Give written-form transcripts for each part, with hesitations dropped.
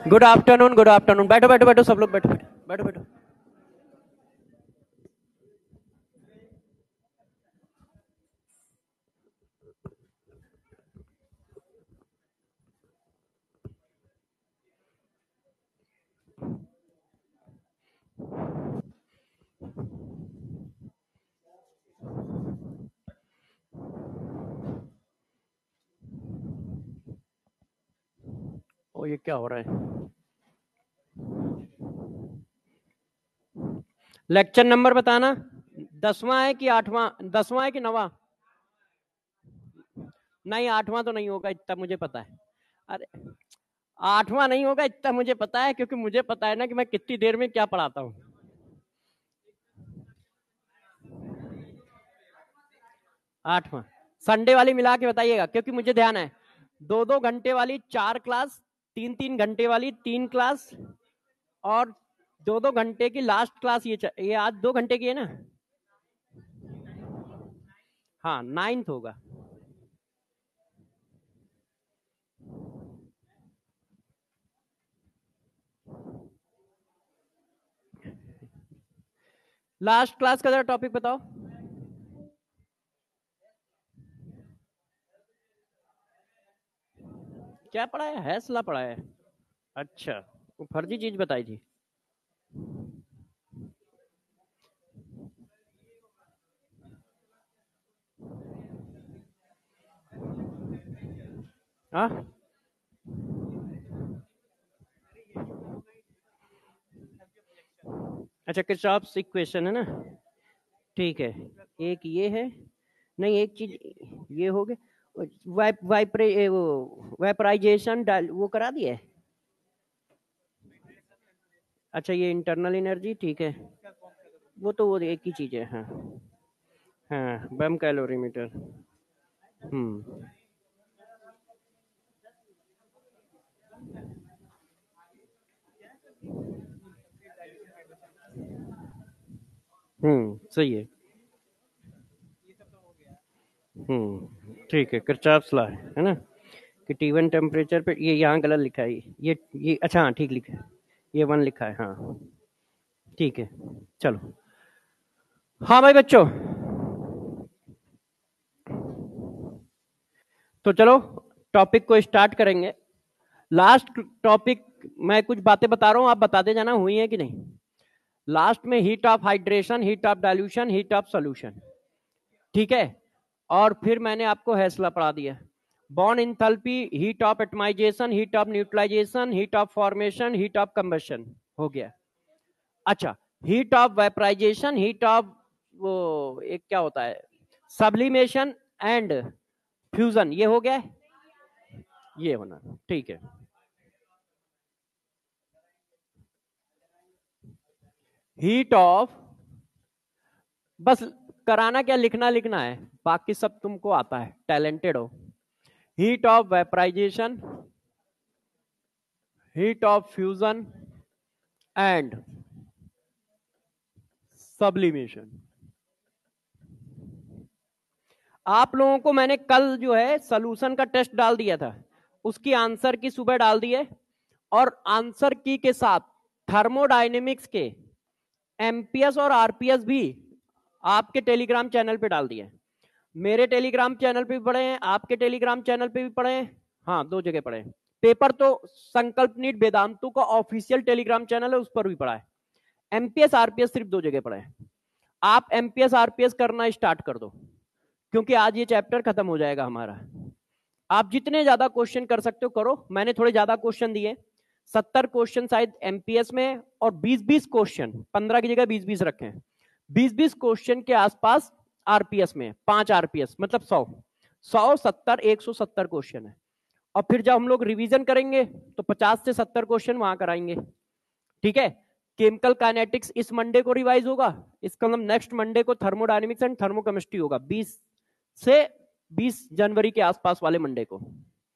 Good afternoon, good afternoon. बैठो बैठो बैठो, सब लोग बैठो बैठो बैठो बैठो। ओ, ये क्या हो रहा है? लेक्चर नंबर बताना। 10वां है कि 8वां? 10वां है कि 9वां? नहीं, 8वां तो नहीं होगा, इतना मुझे पता है। अरे, 8वां नहीं होगा, इतना मुझे पता है, क्योंकि मुझे पता है ना कि मैं कितनी देर में क्या पढ़ाता हूँ। 8वां संडे वाली मिला के बताइएगा, क्योंकि मुझे ध्यान है 2-2 घंटे वाली 4 क्लास, 3-3 घंटे वाली 3 क्लास, और 2-2 घंटे की लास्ट क्लास। ये आज 2 घंटे की है ना? हाँ, 9th होगा। लास्ट क्लास का जरा टॉपिक बताओ। क्या पढ़ाया? हैसला पढ़ाया? अच्छा, वो फर्जी चीज बताई थी। हाँ, अच्छा, किरचॉफ्स इक्वेशन है ना? ठीक है, एक ये है। नहीं, एक चीज ये हो गया। वो वेपराइजेशन वो करा दिया है। अच्छा, ये इंटरनल एनर्जी, ठीक है। वो एक ही चीज है। हाँ हाँ, बम कैलोरीमीटर। हम्म सही है। ठीक है, किरचॉफ्स लॉ है ना? कि T1 टेम्परेचर पे, ये यहाँ गलत लिखा है। ये अच्छा, हाँ ठीक लिखा है। ये 1 लिखा है, हाँ ठीक है। चलो, हाँ भाई बच्चों, तो चलो टॉपिक को स्टार्ट करेंगे। लास्ट टॉपिक, मैं कुछ बातें बता रहा हूँ, आप बताते जाना हुई है कि नहीं। लास्ट में heat of hydration, heat of dilution, heat of solution, ठीक है। और फिर मैंने आपको हैसला पढ़ा दिया। Born enthalpy, heat of atomization, heat of neutralization, heat of formation, heat of combustion, हो गया। अच्छा, heat of vaporization, heat of वो एक क्या होता है, सब्लिमेशन एंड फ्यूजन, ये हो गया। ये होना ठीक है। हीट ऑफ, बस कराना क्या, लिखना लिखना है, बाकी सब तुमको आता है, टैलेंटेड हो। Heat of vaporization, heat of fusion and sublimation. आप लोगों को मैंने कल जो है सॉल्यूशन का टेस्ट डाल दिया था, उसकी आंसर की सुबह डाल दिए, और आंसर की के साथ थर्मोडायनेमिक्स के एमपीएस और आरपीएस भी आपके टेलीग्राम चैनल पे डाल दिए। मेरे टेलीग्राम चैनल पे भी पढ़े हैं, आपके टेलीग्राम चैनल पे भी पढ़े हैं। हाँ, 2 जगह पढ़े हैं। पेपर तो संकल्प नीट वेदांतु का ऑफिशियल टेलीग्राम चैनल है, उस पर भी पढ़ा है। एमपीएस आरपीएस सिर्फ 2 जगह पढ़े हैं। आप एमपीएस आरपीएस करना स्टार्ट कर दो, क्योंकि आज ये चैप्टर खत्म हो जाएगा हमारा। आप जितने ज्यादा क्वेश्चन कर सकते हो करो। मैंने थोड़े ज्यादा क्वेश्चन दिए, 70 क्वेश्चन शायद एमपीएस में, और 20-20 क्वेश्चन, 15 की जगह 20-20 रखे हैं। 20-20 क्वेश्चन के आसपास आरपीएस में, 5 आरपीएस मतलब 100 170 क्वेश्चन है। और फिर जब हम लोग रिवीजन करेंगे तो 50 से 70 क्वेश्चन वहां कराएंगे, ठीक है। केमिकल काइनेटिक्स इस मंडे को रिवाइज होगा, इसका मतलब नेक्स्ट मंडे को थर्मोडायनेमिक्स एंड थर्मोकेमिस्ट्री होगा, 20 से 20 जनवरी के आसपास वाले मंडे को।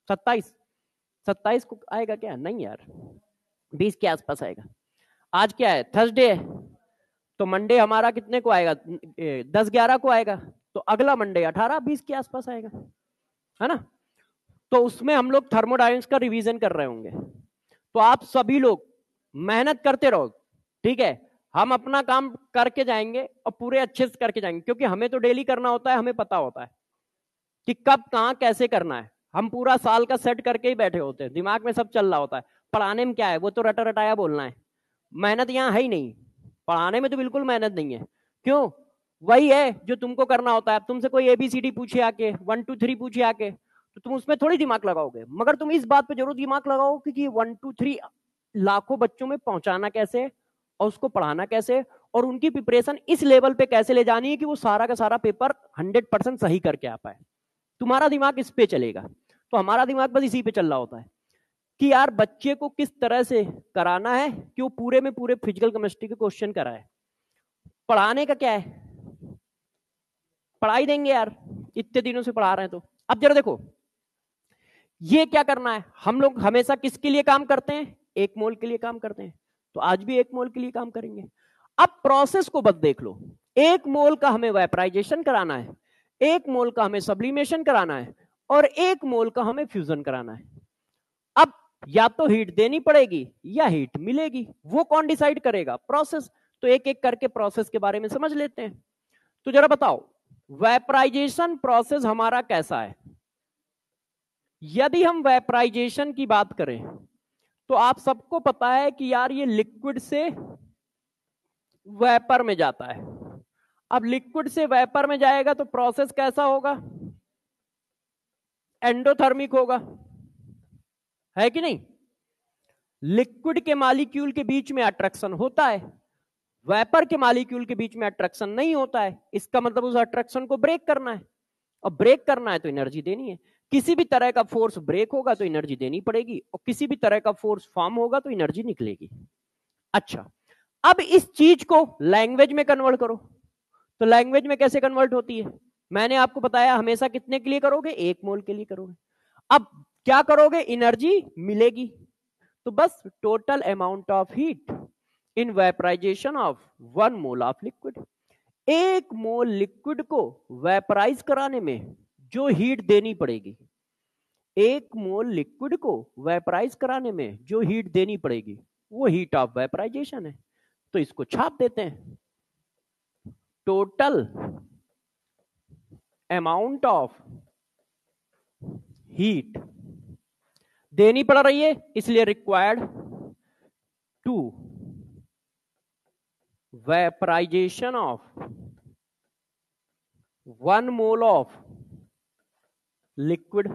27 को आएगा क्या? नहीं यार, 20 के आसपास आएगा। आज क्या है, थर्सडे है, तो मंडे हमारा कितने को आएगा? 10-11 को आएगा, तो अगला मंडे 18-20 के आसपास आएगा, है ना? तो उसमें हम लोग थर्मोडायनेमिक्स का रिवीजन कर रहे होंगे। तो आप सभी लोग मेहनत करते रहो, ठीक है। हम अपना काम करके जाएंगे और पूरे अच्छे से करके जाएंगे, क्योंकि हमें तो डेली करना होता है, हमें पता होता है कि कब कहां कैसे करना है। हम पूरा साल का सेट करके ही बैठे होते हैं, दिमाग में सब चल रहा होता है। पढ़ाने में क्या है, वो तो रटा रटाया बोलना है, मेहनत यहाँ है ही नहीं। पढ़ाने में तो बिल्कुल मेहनत नहीं है। क्यों? वही है जो तुमको करना होता है। तुमसे कोई एबीसीडी पूछे आके, 1 2 3 पूछे आके, तो तुम उसमें थोड़ी दिमाग लगाओगे, मगर तुम इस बात पे जरूर दिमाग लगाओ कि 1 2 3 लाखों बच्चों में पहुंचाना कैसे और उसको पढ़ाना कैसे और उनकी प्रिपरेशन इस लेवल पे कैसे ले जानी है कि वो सारा का सारा पेपर 100% सही करके आ पाए। तुम्हारा दिमाग इस पे चलेगा। तो हमारा दिमाग बस इसी पे चल रहा होता है कि यार बच्चे को किस तरह से कराना है कि वो पूरे में पूरे फिजिकल केमिस्ट्री के क्वेश्चन कराए। पढ़ाने का क्या है, पढ़ाई देंगे यार, इतने दिनों से पढ़ा रहे हैं। तो अब जरा देखो, ये क्या करना है, हम लोग हमेशा किसके लिए काम करते हैं, 1 मोल के लिए काम करते हैं। तो आज भी 1 मोल के लिए काम करेंगे। अब प्रोसेस को बस देख लो, 1 मोल का हमें वेपराइजेशन कराना है, 1 मोल का हमें सब्लिमेशन कराना है और 1 मोल का हमें फ्यूजन कराना है। अब या तो हीट देनी पड़ेगी या हीट मिलेगी, वो कौन डिसाइड करेगा, प्रोसेस। तो एक एक करके प्रोसेस के बारे में समझ लेते हैं। तो जरा बताओ, वेपराइजेशन प्रोसेस हमारा कैसा है। यदि हम वेपराइजेशन की बात करें तो आप सबको पता है कि यार ये लिक्विड से वेपर में जाता है। अब लिक्विड से वेपर में जाएगा तो प्रोसेस कैसा होगा, एंडोथर्मिक होगा, है कि नहीं। लिक्विड के मॉलिक्यूल के बीच में अट्रैक्शन होता है, वेपर के मॉलिक्यूल के बीच में अट्रैक्शन नहीं होता है। इसका मतलब उस अट्रैक्शन को ब्रेक करना है, और ब्रेक करना है तो एनर्जी देनी है। किसी भी तरह का फोर्स ब्रेक होगा तो एनर्जी देनी पड़ेगी, और किसी भी तरह का फोर्स फॉर्म होगा तो एनर्जी निकलेगी। अच्छा, अब इस चीज को लैंग्वेज में कन्वर्ट करो। तो लैंग्वेज में कैसे कन्वर्ट होती है, मैंने आपको बताया हमेशा कितने के लिए करोगे, 1 मोल के लिए करोगे। अब क्या करोगे, एनर्जी मिलेगी। तो बस total amount of heat in vaporization of 1 mole of liquid. 1 mole liquid को वेपराइज कराने में जो हीट देनी पड़ेगी, 1 मोल लिक्विड को वेपराइज कराने में जो हीट देनी पड़ेगी, वो हीट ऑफ वेपराइजेशन है। तो इसको छाप देते हैं, टोटल अमाउंट ऑफ हीट देनी पड़ रही है, इसलिए required to vaporization of 1 mole of liquid.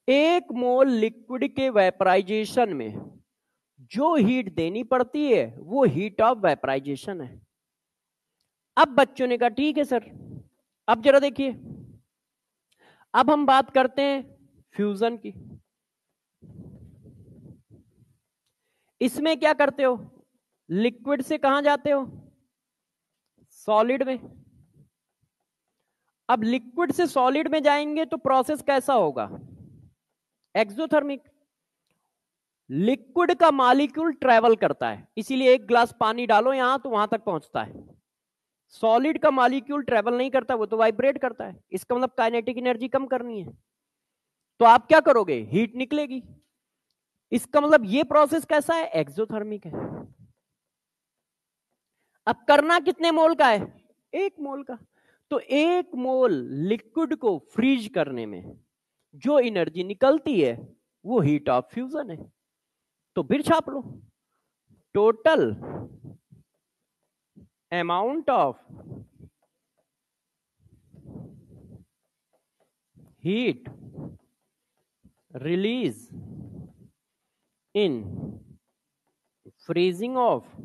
1 mole liquid के वेपराइजेशन में जो हीट देनी पड़ती है वो हीट ऑफ वेपराइजेशन है। अब बच्चों ने कहा ठीक है सर। अब जरा देखिए, अब हम बात करते हैं फ्यूजन की। इसमें क्या करते हो, लिक्विड से कहां जाते हो, सॉलिड में। अब लिक्विड से सॉलिड में जाएंगे तो प्रोसेस कैसा होगा, एक्सोथर्मिक। लिक्विड का मॉलिक्यूल ट्रेवल करता है, इसीलिए 1 गिलास पानी डालो यहां तो वहां तक पहुंचता है। सॉलिड का मॉलिक्यूल ट्रेवल नहीं करता, वो तो वाइब्रेट करता है। इसका मतलब काइनेटिक एनर्जी कम करनी है, तो आप क्या करोगे, हीट निकलेगी। इसका मतलब ये प्रोसेस कैसा है, एक्सोथर्मिक है। अब करना कितने मोल का है, 1 मोल का। तो 1 मोल लिक्विड को फ्रीज करने में जो एनर्जी निकलती है वो हीट ऑफ फ्यूजन है। तो फिर छाप लो, total amount of heat release in freezing of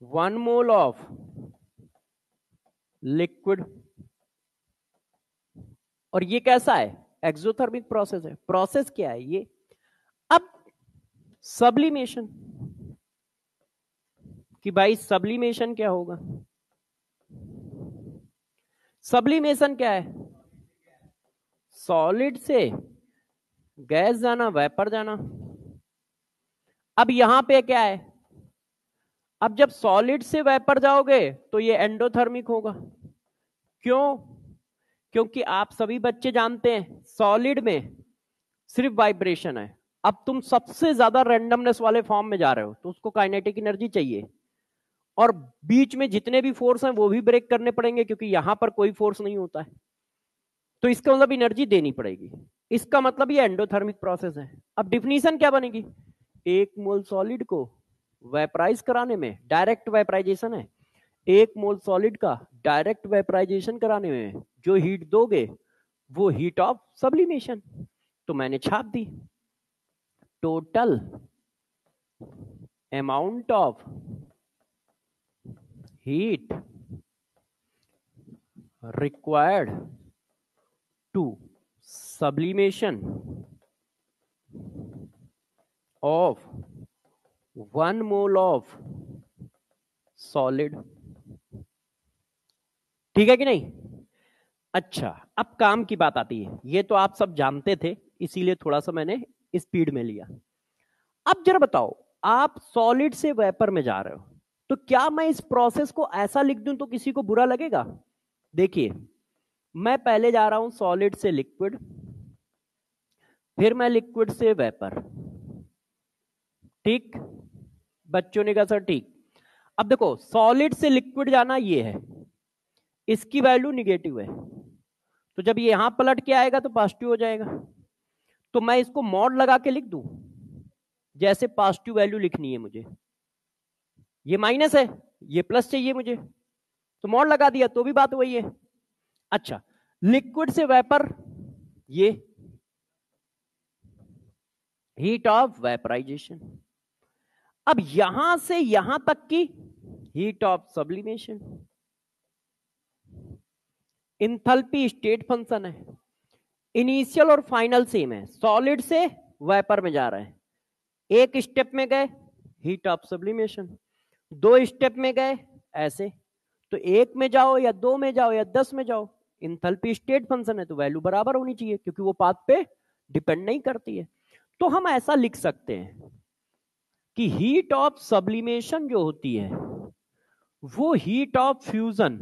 1 mole of liquid. और ये कैसा है, एक्सोथर्मिक प्रोसेस है। प्रोसेस क्या है ये, अब सब्लिमेशन कि भाई सब्लिमेशन क्या होगा। सब्लिमेशन क्या है, सॉलिड से गैस जाना, वेपर जाना। अब यहां पे क्या है, अब जब सॉलिड से वेपर जाओगे तो ये एंडोथर्मिक होगा। क्यों, क्योंकि आप सभी बच्चे जानते हैं सॉलिड में सिर्फ वाइब्रेशन है। अब तुम सबसे ज्यादा रैंडमनेस वाले फॉर्म में जा रहे हो तो उसको काइनेटिक एनर्जी चाहिए, और बीच में जितने भी फोर्स हैं वो भी ब्रेक करने पड़ेंगे क्योंकि यहां पर कोई फोर्स नहीं होता है, तो इसका मतलब एनर्जी देनी पड़ेगी। इसका मतलब ये एंडोथर्मिक प्रोसेस है। अब डिफिनीशन क्या बनेगी, 1 मोल सॉलिड को वेपराइज कराने में, डायरेक्ट वेपराइजेशन है, 1 मोल सॉलिड का डायरेक्ट वेपराइजेशन कराने में जो हीट दोगे वो हीट ऑफ सब्लिमेशन। तो मैंने छाप दी, total amount of heat required to sublimation of 1 mole of solid। ठीक है कि नहीं? अच्छा, अब काम की बात आती है। ये तो आप सब जानते थे, इसीलिए थोड़ा सा मैंने स्पीड में लिया। अब जरा बताओ, आप सॉलिड से वेपर में जा रहे हो, तो क्या मैं इस प्रोसेस को ऐसा लिख दूं तो किसी को बुरा लगेगा? देखिए, मैं पहले जा रहा हूं सॉलिड से लिक्विड, फिर मैं लिक्विड से वेपर। ठीक, बच्चों ने कहा सर ठीक। अब देखो, सॉलिड से लिक्विड जाना ये है, इसकी वैल्यू निगेटिव है, तो जब ये यहां पलट के आएगा तो पॉजिटिव हो जाएगा। तो मैं इसको मॉड लगा के लिख दूं, जैसे पॉजिटिव वैल्यू लिखनी है मुझे, ये माइनस है, ये प्लस चाहिए मुझे, तो मॉड लगा दिया तो भी बात वही है। अच्छा, लिक्विड से वेपर, ये हीट ऑफ वेपराइजेशन। अब यहां से यहां तक की heat of sublimation. Enthalpy state function है, इनिशियल और फाइनल सेम है, सॉलिड से वेपर में जा रहे हैं। एक स्टेप में गए हीट ऑफ सब्लिमेशन, 2 स्टेप में गए ऐसे, तो 1 में जाओ या 2 में जाओ या 10 में जाओ, इंथैल्पी स्टेट फंक्शन है तो वैल्यू बराबर होनी चाहिए क्योंकि वो पाथ पे डिपेंड नहीं करती है। तो हम ऐसा लिख सकते हैं कि हीट ऑफ सब्लिमेशन जो होती है वो heat of fusion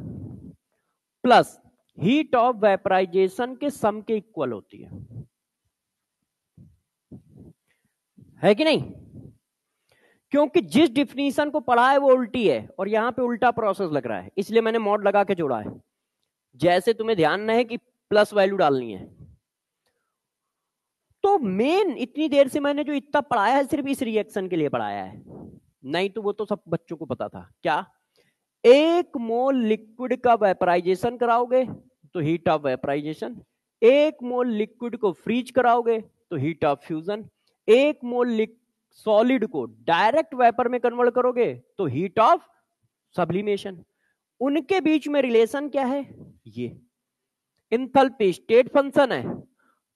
plus heat of vaporization के सम के इक्वल होती है कि नहीं? क्योंकि जिस डिफिनीशन को पढ़ा है वो उल्टी है और यहां पे उल्टा प्रोसेस लग रहा है, इसलिए मैंने मॉड लगा के जोड़ा है। जैसे तुम्हें ध्यान है कि प्लस वैल्यू डालनी है, तो मेन इतनी देर से मैंने जो इतना पढ़ाया है सिर्फ इस रिएक्शन के लिए पढ़ाया है, नहीं तो वो तो सब बच्चों को पता था। क्या 1 मोल लिक्विड का वेपराइजेशन कराओगे तो heat of vaporization, 1 mole liquid को फ्रीज कराओगे तो heat of fusion, 1 mole solid को डायरेक्ट वेपर में कन्वर्ट करोगे तो हीट ऑफ सब्लिमेशन। उनके बीच में रिलेशन क्या है, ये इंथैल्पी स्टेट फंक्शन है।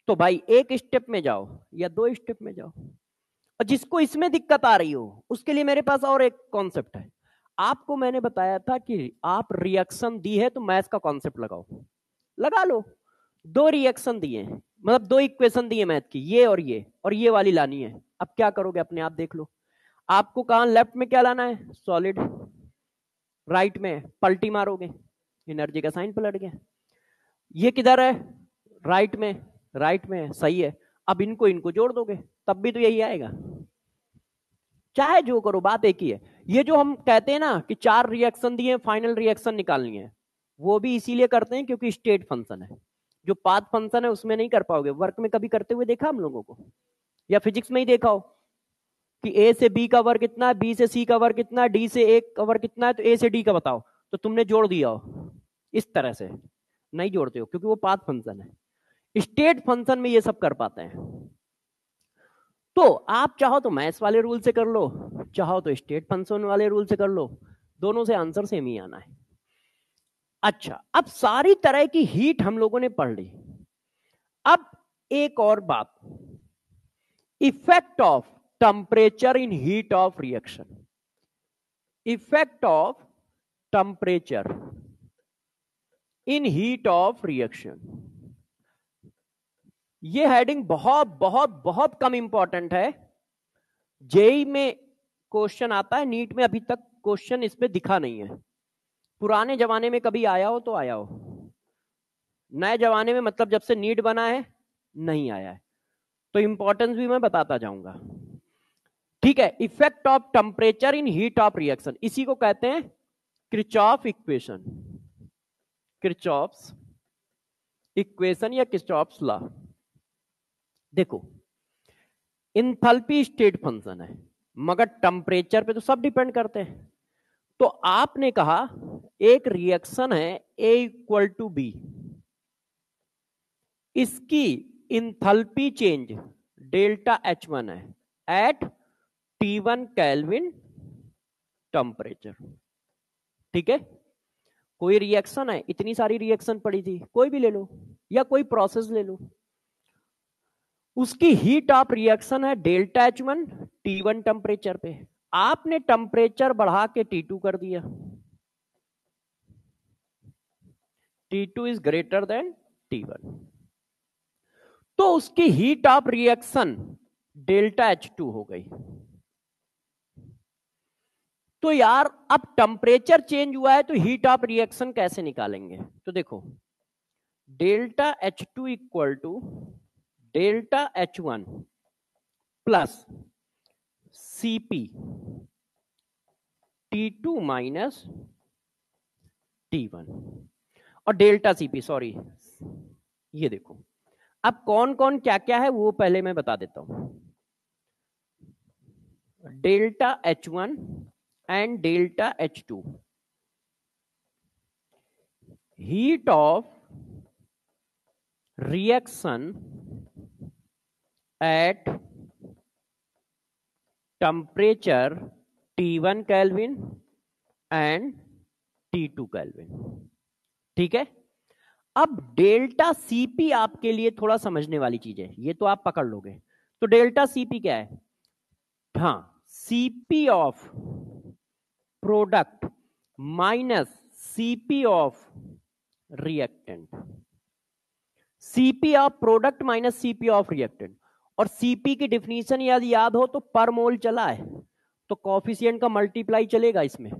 तो भाई 1 स्टेप में जाओ या 2 स्टेप में जाओ, और जिसको इसमें दिक्कत आ रही हो उसके लिए मेरे पास और एक कॉन्सेप्ट है। आपको मैंने बताया था कि आप रिएक्शन दी है तो मैथ का कॉन्सेप्ट लगाओ, लगा लो। 2 रिएक्शन दिए हैं, मतलब 2 इक्वेशन दिए मैथ की, ये और ये वाली लानी है। अब क्या करोगे अपने आप देख लो। आपको कहां लेफ्ट में क्या लाना है, सॉलिड, राइट में पलटी मारोगे, एनर्जी का साइन पलट गया। ये किधर है, राइट में, राइट में सही है। अब इनको जोड़ दोगे तब भी तो यही आएगा, चाहे जो करो बात एक ही है। ये जो हम कहते हैं ना कि 4 रिएक्शन दिए फाइनल रिएक्शन निकालनी है, वो भी इसीलिए करते हैं क्योंकि स्टेट फंक्शन है। जो पाथ फंक्शन है उसमें नहीं कर पाओगे, वर्क में कभी करते हुए देखा हम लोगों को, या फिजिक्स में ही देखा हो कि ए से बी का वर्क कितना है, बी से सी का वर्क कितना है, डी से ए का वर्क कितना है, तो ए से डी का बताओ, तो तुमने जोड़ दिया हो। इस तरह से नहीं जोड़ते हो क्योंकि वो पाथ फंक्शन है। स्टेट फंक्शन में ये सब कर पाते हैं। तो आप चाहो तो मैथ्स वाले रूल से कर लो, चाहो तो स्टेट फंक्शन वाले रूल से कर लो, दोनों से आंसर सेम ही आना है। अच्छा, अब सारी तरह की हीट हम लोगों ने पढ़ ली। अब एक और बात, effect of temperature in heat of reaction. Effect of temperature in heat of reaction, ये हेडिंग बहुत बहुत बहुत कम इंपॉर्टेंट है। जेई में क्वेश्चन आता है, नीट में अभी तक क्वेश्चन इस पे दिखा नहीं है। पुराने जमाने में कभी आया हो तो आया हो, नए जमाने में मतलब जब से नीट बना है नहीं आया है। तो इंपॉर्टेंस भी मैं बताता जाऊंगा। ठीक है, effect of temperature in heat of reaction, इसी को कहते हैं किरचॉफ इक्वेशन, किरचॉफ्स इक्वेशन या किरचॉफ्स लॉ। देखो, इंथैल्पी स्टेट फंक्शन है, मगर टेम्परेचर पे तो सब डिपेंड करते हैं। तो आपने कहा एक रिएक्शन है A इक्वल टू बी, इसकी इंथैल्पी चेंज डेल्टा H1 है एट T1 केल्विन टेम्परेचर। ठीक है, कोई रिएक्शन है, इतनी सारी रिएक्शन पड़ी थी, कोई भी ले लो या कोई प्रोसेस ले लो, उसकी हीट ऑफ रिएक्शन है डेल्टा H1 T1 टेम्परेचर पे। आपने टेम्परेचर बढ़ा के T2 कर दिया, T2 is greater than T1, तो उसकी heat of reaction delta H2 हो गई। तो यार अब टेम्परेचर चेंज हुआ है तो हीट ऑफ रिएक्शन कैसे निकालेंगे? तो देखो, delta H2 equal to delta H1 plus Cp T2 minus T1 और डेल्टा Cp, सॉरी ये देखो, अब कौन कौन क्या क्या है वो पहले मैं बता देता हूं। Delta H1 and delta H2, heat of reaction at temperature T1 Kelvin and T2 Kelvin। ठीक है, अब डेल्टा Cp आपके लिए थोड़ा समझने वाली चीज है, ये तो आप पकड़ लोगे। तो डेल्टा Cp क्या है? हाँ, Cp of product minus Cp of reactant, Cp of product minus Cp of reactant. और Cp की डिफिनीशन यदि याद हो तो पर मोल चला है, तो कॉफिशिएंट का मल्टीप्लाई चलेगा इसमें,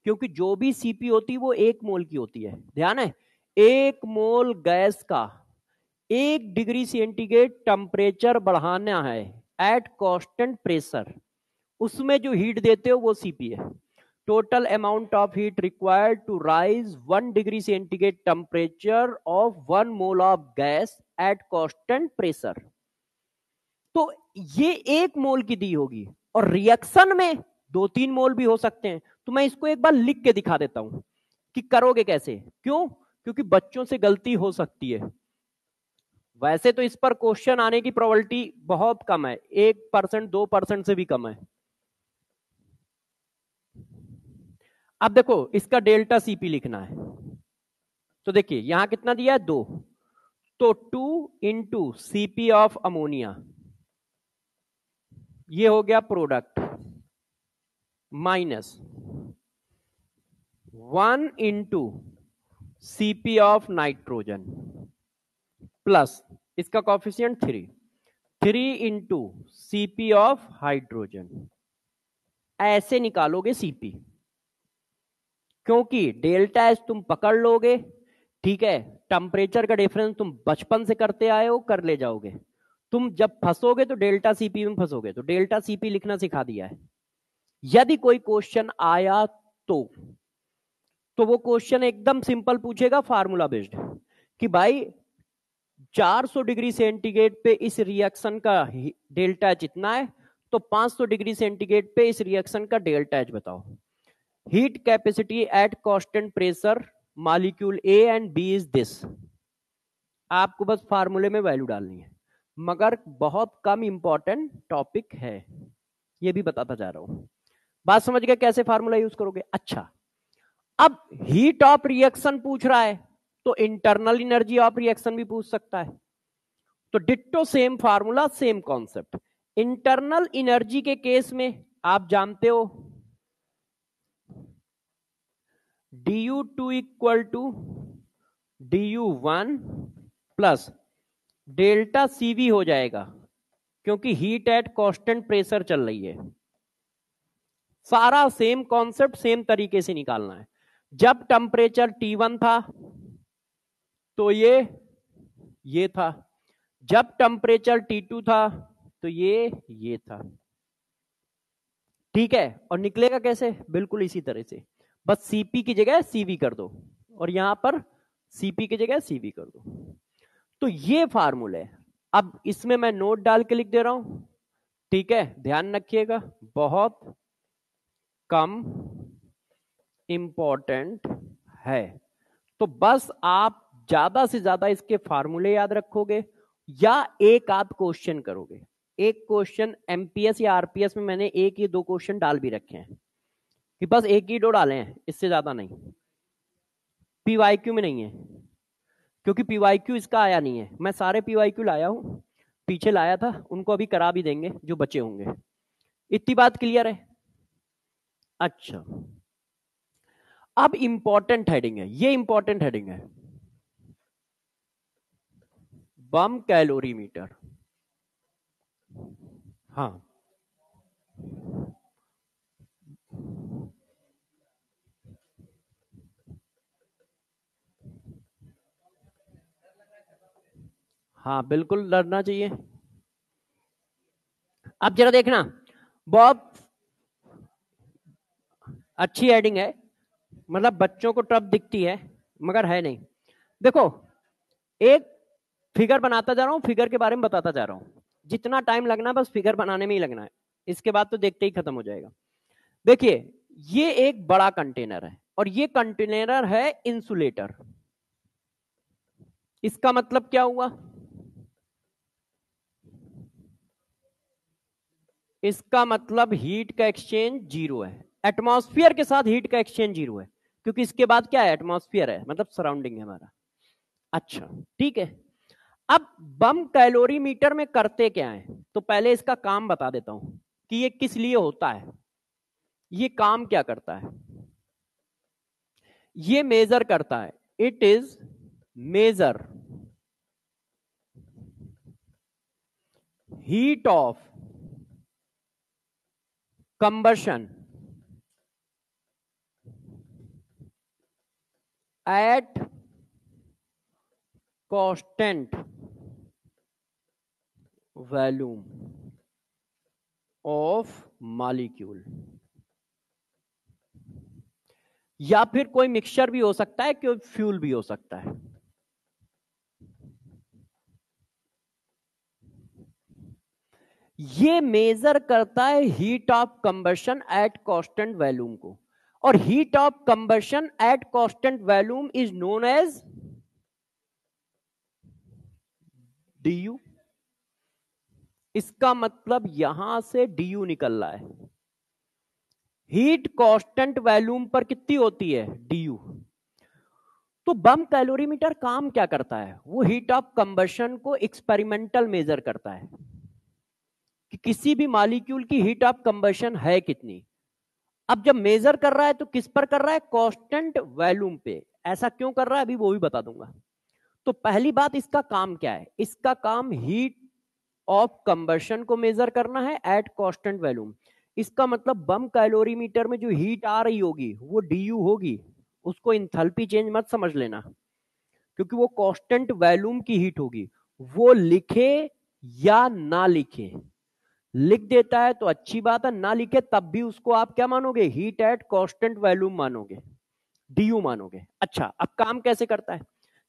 क्योंकि जो भी Cp होती है वो 1 मोल की होती है। ध्यान है, 1 मोल गैस का 1 डिग्री सेंटीग्रेड टेम्परेचर बढ़ाना है एट कांस्टेंट प्रेशर, उसमें जो हीट देते हो वो Cp है। Total amount of heat required to raise 1 degree centigrade temperature of 1 mole of gas at constant pressure. तो ये 1 मोल की दी होगी, और रिएक्शन में 2-3 मोल भी हो सकते हैं। तो मैं इसको एक बार लिख के दिखा देता हूं कि करोगे कैसे। क्यों? क्योंकि बच्चों से गलती हो सकती है। वैसे तो इस पर क्वेश्चन आने की प्रोबेबिलिटी बहुत कम है, 1% 2% से भी कम है। अब देखो, इसका डेल्टा Cp लिखना है, तो देखिए यहां कितना दिया है 2, तो 2 इंटू Cp ऑफ अमोनिया, ये हो गया product, minus 1 into Cp of nitrogen plus इसका coefficient 3 into Cp of hydrogen. ऐसे निकालोगे Cp, क्योंकि डेल्टा एच तुम पकड़ लोगे। ठीक है, टेम्परेचर का डिफरेंस तुम बचपन से करते आए हो, कर ले जाओगे। तुम जब फंसोगे तो डेल्टा Cp में फंसोगे, तो डेल्टा Cp लिखना सिखा दिया है। यदि कोई क्वेश्चन आया तो वो क्वेश्चन एकदम सिंपल पूछेगा, फार्मूला बेस्ड, कि भाई 400 डिग्री सेंटीग्रेड पे इस रिएक्शन का डेल्टा एच इतना है, तो 500 डिग्री सेंटीग्रेड पे इस रिएक्शन का डेल्टा एच बताओ। Heat capacity eight constant pressure molecule A and B is this. आपको बस फार्मूले में वैल्यू डालनी है, मगर बहुत कम इंपॉर्टेंट टॉपिक है, ये भी बताता जा रहा हूं। बात समझ गए कैसे फार्मूला यूज करोगे? अच्छा, अब हीट ऑफ रिएक्शन पूछ रहा है तो इंटरनल एनर्जी ऑफ रिएक्शन भी पूछ सकता है। तो ditto same formula, same concept. Internal energy के केस में आप जानते हो du2 equal to du1 plus delta Cv हो जाएगा, क्योंकि हीट एट कांस्टेंट प्रेशर चल रही है। सारा सेम कॉन्सेप्ट सेम तरीके से निकालना है। जब टेम्परेचर T1 था तो ये था, जब टेम्परेचर T2 था तो ये था, ठीक है। और निकलेगा कैसे? बिल्कुल इसी तरह से, बस Cp की जगह Cv कर दो और यहां पर Cp की जगह Cv कर दो। तो ये फार्मूला है। अब इसमें मैं नोट डाल के लिख दे रहा हूं, ठीक है, ध्यान रखिएगा, बहुत कम इंपॉर्टेंट है। तो बस आप ज्यादा से ज्यादा इसके फार्मूले याद रखोगे या एक आध क्वेश्चन करोगे। एक क्वेश्चन एमपीएस या आरपीएस में मैंने एक या दो क्वेश्चन डाल भी रखे हैं कि बस एक ही दो डाले हैं, इससे ज्यादा नहीं। पीवाईक्यू में नहीं है, क्योंकि पीवाईक्यू इसका आया नहीं है। मैं सारे पीवाईक्यू लाया हूं, पीछे लाया था, उनको अभी करा भी देंगे जो बचे होंगे। इतनी बात क्लियर है? अच्छा, अब इंपॉर्टेंट हेडिंग है, ये इंपॉर्टेंट हेडिंग है, बम कैलोरीमीटर। हाँ, हाँ बिल्कुल डरना चाहिए। अब जरा देखना, बहुत अच्छी हेडिंग है, मतलब बच्चों को टफ दिखती है मगर है नहीं। देखो, एक फिगर बनाता जा रहा हूं, फिगर के बारे में बताता जा रहा हूं, जितना टाइम लगना है बस फिगर बनाने में ही लगना है, इसके बाद तो देखते ही खत्म हो जाएगा। देखिए, ये एक बड़ा कंटेनर है और ये कंटेनर है इंसुलेटर। इसका मतलब क्या हुआ? इसका मतलब हीट का एक्सचेंज जीरो है, एटमॉस्फेयर के साथ हीट का एक्सचेंज जीरो है, क्योंकि इसके बाद क्या है? एटमॉस्फेयर है, मतलब सराउंडिंग है हमारा। अच्छा, ठीक है। अब बम कैलोरीमीटर में करते क्या है, तो पहले इसका काम बता देता हूं कि ये किस लिए होता है, ये काम क्या करता है। ये मेजर करता है, it is measure heat of combustion at constant volume of molecule, या फिर कोई मिक्सचर भी हो सकता है, कोई फ्यूल भी हो सकता है। ये मेजर करता है heat of combustion at constant volume को, और heat of combustion at constant volume is known as DU. इसका मतलब यहां से डीयू निकल रहा है। हीट कांस्टेंट वॉल्यूम पर कितनी होती है? डीयू। तो बम कैलोरीमीटर काम क्या करता है? वो हीट ऑफ कंबशन को एक्सपेरिमेंटल मेजर करता है कि किसी भी मॉलिक्यूल की हीट ऑफ कंबशन है कितनी। अब जब मेजर कर रहा है तो किस पर कर रहा है? कांस्टेंट वॉल्यूम पे। ऐसा क्यों कर रहा है अभी वो भी बता दूंगा। तो पहली बात, इसका काम क्या है? इसका काम हीट ऑफ कंबशन को मेजर करना है एट कांस्टेंट वॉल्यूम। इसका मतलब बम कैलोरीमीटर में जो हीट आ रही होगी वो डीयू होगी, उसको इंथैल्पी चेंज मत समझ लेना, क्योंकि वो कांस्टेंट वॉल्यूम की हीट होगी। वो लिखे या ना लिखे, लिख देता है तो अच्छी बात है, ना लिखे तब भी उसको आप क्या मानोगे? हीट एट कांस्टेंट वॉल्यूम मानोगे, डीयू मानोगे। अच्छा, अब काम कैसे करता है?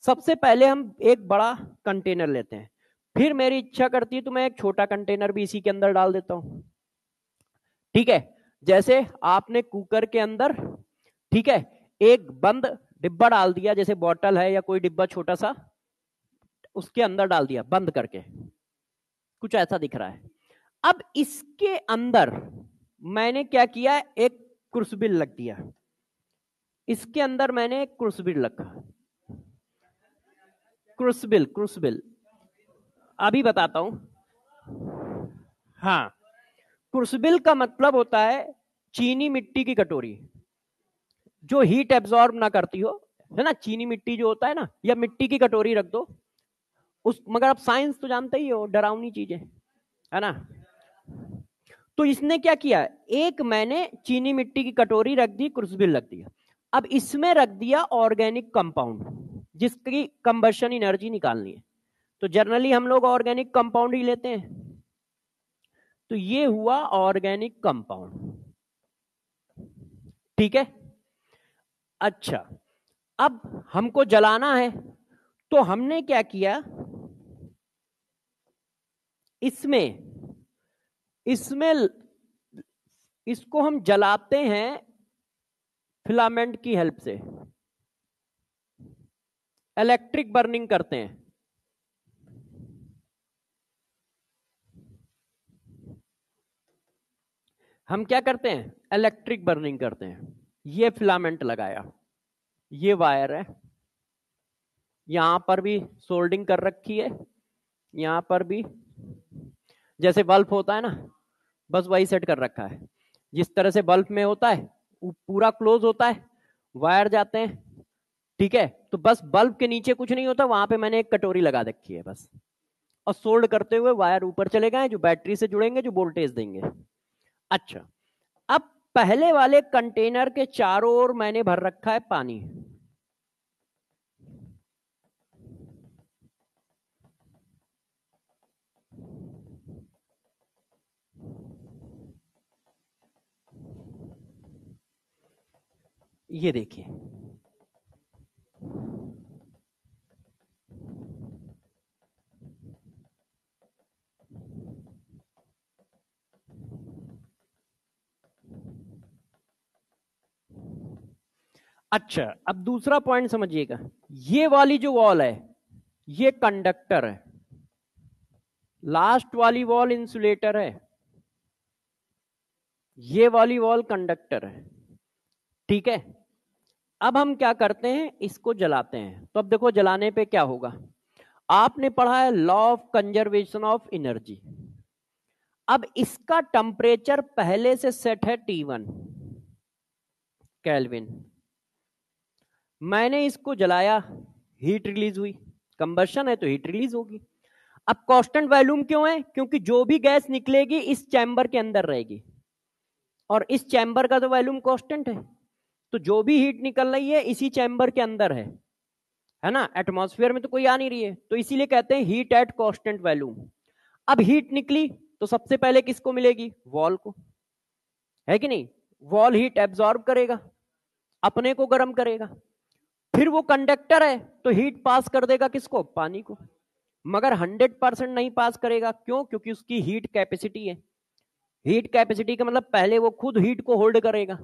सबसे पहले हम एक बड़ा कंटेनर लेते हैं, फिर मेरी इच्छा करती है तो मैं एक छोटा कंटेनर भी इसी के अंदर डाल देता हूं, ठीक है। जैसे आपने कुकर के अंदर, ठीक है, एक बंद डिब्बा डाल दिया, जैसे बॉटल है या कोई डिब्बा छोटा सा, उसके अंदर डाल दिया बंद करके, कुछ ऐसा दिख रहा है। अब इसके अंदर मैंने क्या किया? एक क्रूसिबल रख दिया, इसके अंदर मैंने एक क्रूसिबल रखा। क्रूसिबल, क्रूसिबल अभी बताता हूं। हाँ, क्रूसिबल का मतलब होता है चीनी मिट्टी की कटोरी, जो हीट एब्जॉर्ब ना करती हो, है ना। चीनी मिट्टी जो होता है ना, या मिट्टी की कटोरी रख दो उस, मगर आप साइंस तो जानते ही हो, डरावनी चीजें है ना। तो इसने क्या किया? एक मैंने चीनी मिट्टी की कटोरी रख दी, क्रूसिबल रख दिया। अब इसमें रख दिया ऑर्गेनिक कंपाउंड जिसकी कंबशन एनर्जी निकालनी है। तो जनरली हम लोग ऑर्गेनिक कंपाउंड ही लेते हैं। तो ये हुआ ऑर्गेनिक कंपाउंड, ठीक है। अच्छा, अब हमको जलाना है, तो हमने क्या किया, इसमें इसको हम जलाते हैं फिलामेंट की हेल्प से, इलेक्ट्रिक बर्निंग करते हैं। हम क्या करते हैं, इलेक्ट्रिक बर्निंग करते हैं। ये फिलामेंट लगाया, ये वायर है, यहां पर भी सोल्डिंग कर रखी है, यहां पर भी जैसे बल्ब होता है ना, बस वही सेट कर रखा है। जिस तरह से बल्ब में होता है, वो पूरा क्लोज होता है, वायर जाते हैं, ठीक है। तो बस बल्ब के नीचे कुछ नहीं होता, वहां पे मैंने एक कटोरी लगा रखी है बस, और सोल्ड करते हुए वायर ऊपर चले गए, जो बैटरी से जुड़ेंगे, जो वोल्टेज देंगे। अच्छा, अब पहले वाले कंटेनर के चारों ओर मैंने भर रखा है पानी। ये देखिए, अच्छा अब दूसरा पॉइंट समझिएगा। ये वाली जो वॉल है, ये कंडक्टर है, लास्ट वाली वॉल इंसुलेटर है, ये वाली वॉल कंडक्टर है, ठीक है। अब हम क्या करते हैं, इसको जलाते हैं। तो अब देखो जलाने पे क्या होगा, आपने पढ़ा है law of conservation of energy. अब इसका टेम्परेचर पहले से सेट है T1 केल्विन। मैंने इसको जलाया, हीट रिलीज हुई, कंबशन है तो हीट रिलीज होगी। अब कांस्टेंट वॉल्यूम क्यों है, क्योंकि जो भी गैस निकलेगी इस चैम्बर के अंदर रहेगी, और इस चैम्बर का तो वॉल्यूम कांस्टेंट है, तो जो भी हीट निकल रही है इसी चैम्बर के अंदर है ना, एटमॉस्फेयर में तो कोई आ नहीं रही है, तो इसीलिए कहते हैं हीट एट कांस्टेंट वॉल्यूम। अब हीट निकली तो सबसे पहले किसको मिलेगी, वॉल को, है कि नहीं। वॉल हीट एब्जॉर्ब करेगा, अपने को गर्म करेगा, फिर वो कंडक्टर है तो हीट पास कर देगा किसको, पानी को। मगर 100% नहीं पास करेगा, क्यों, क्योंकि उसकी हीट कैपेसिटी है। हीट कैपेसिटी का मतलब पहले वो खुद हीट को होल्ड करेगा,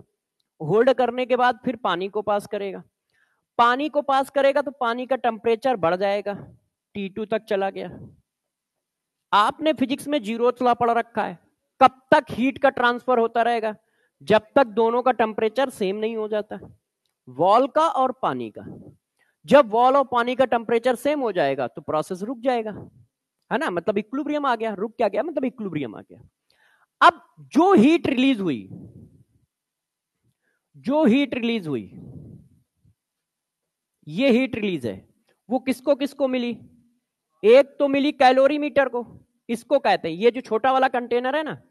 होल्ड करने के बाद फिर पानी को पास करेगा, पानी को पास करेगा तो पानी का टेम्परेचर बढ़ जाएगा, T2 तक चला गया। आपने फिजिक्स में जीरोथ लॉ पढ़ रखा है, कब तक हीट का ट्रांसफर होता रहेगा, जब तक दोनों का टेम्परेचर सेम नहीं हो जाता, वॉल का और पानी का। जब वॉल और पानी का टेम्परेचर सेम हो जाएगा तो प्रोसेस रुक जाएगा, है ना, मतलब इक्विलिब्रियम आ गया। रुक क्या गया, मतलब इक्विलिब्रियम आ गया। अब जो हीट रिलीज हुई, जो हीट रिलीज हुई, ये हीट रिलीज है, वो किसको किसको मिली, एक तो मिली कैलोरीमीटर को, इसको कहते हैं, ये जो छोटा वाला कंटेनर है ना,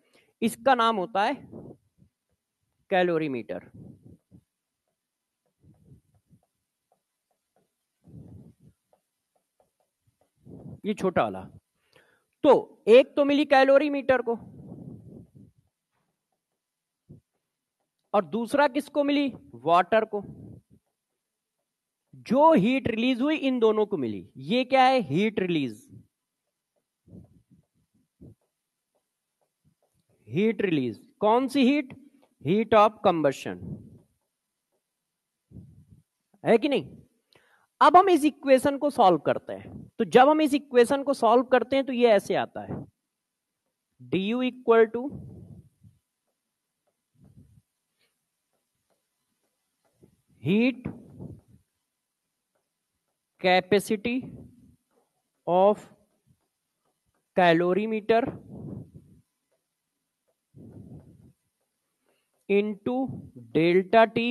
इसका नाम होता है कैलोरीमीटर। ये छोटा वाला, तो एक तो मिली कैलोरीमीटर को, और दूसरा किसको मिली, वाटर को। जो हीट रिलीज हुई इन दोनों को मिली, ये क्या है, हीट रिलीज, हीट रिलीज। कौन सी हीट, हीट ऑफ कंबशन, है कि नहीं। अब हम इस इक्वेशन को सॉल्व करते हैं, तो जब हम इस इक्वेशन को सॉल्व करते हैं तो ये ऐसे आता है, du equal to heat capacity of calorimeter into delta T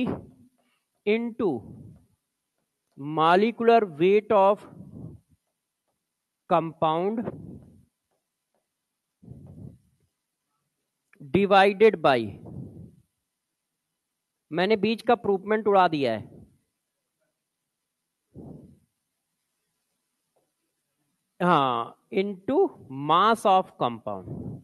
into molecular weight of compound divided by, मैंने बीच का प्रूवमेंट उड़ा दिया है, हाँ, इनटू मास ऑफ कंपाउंड।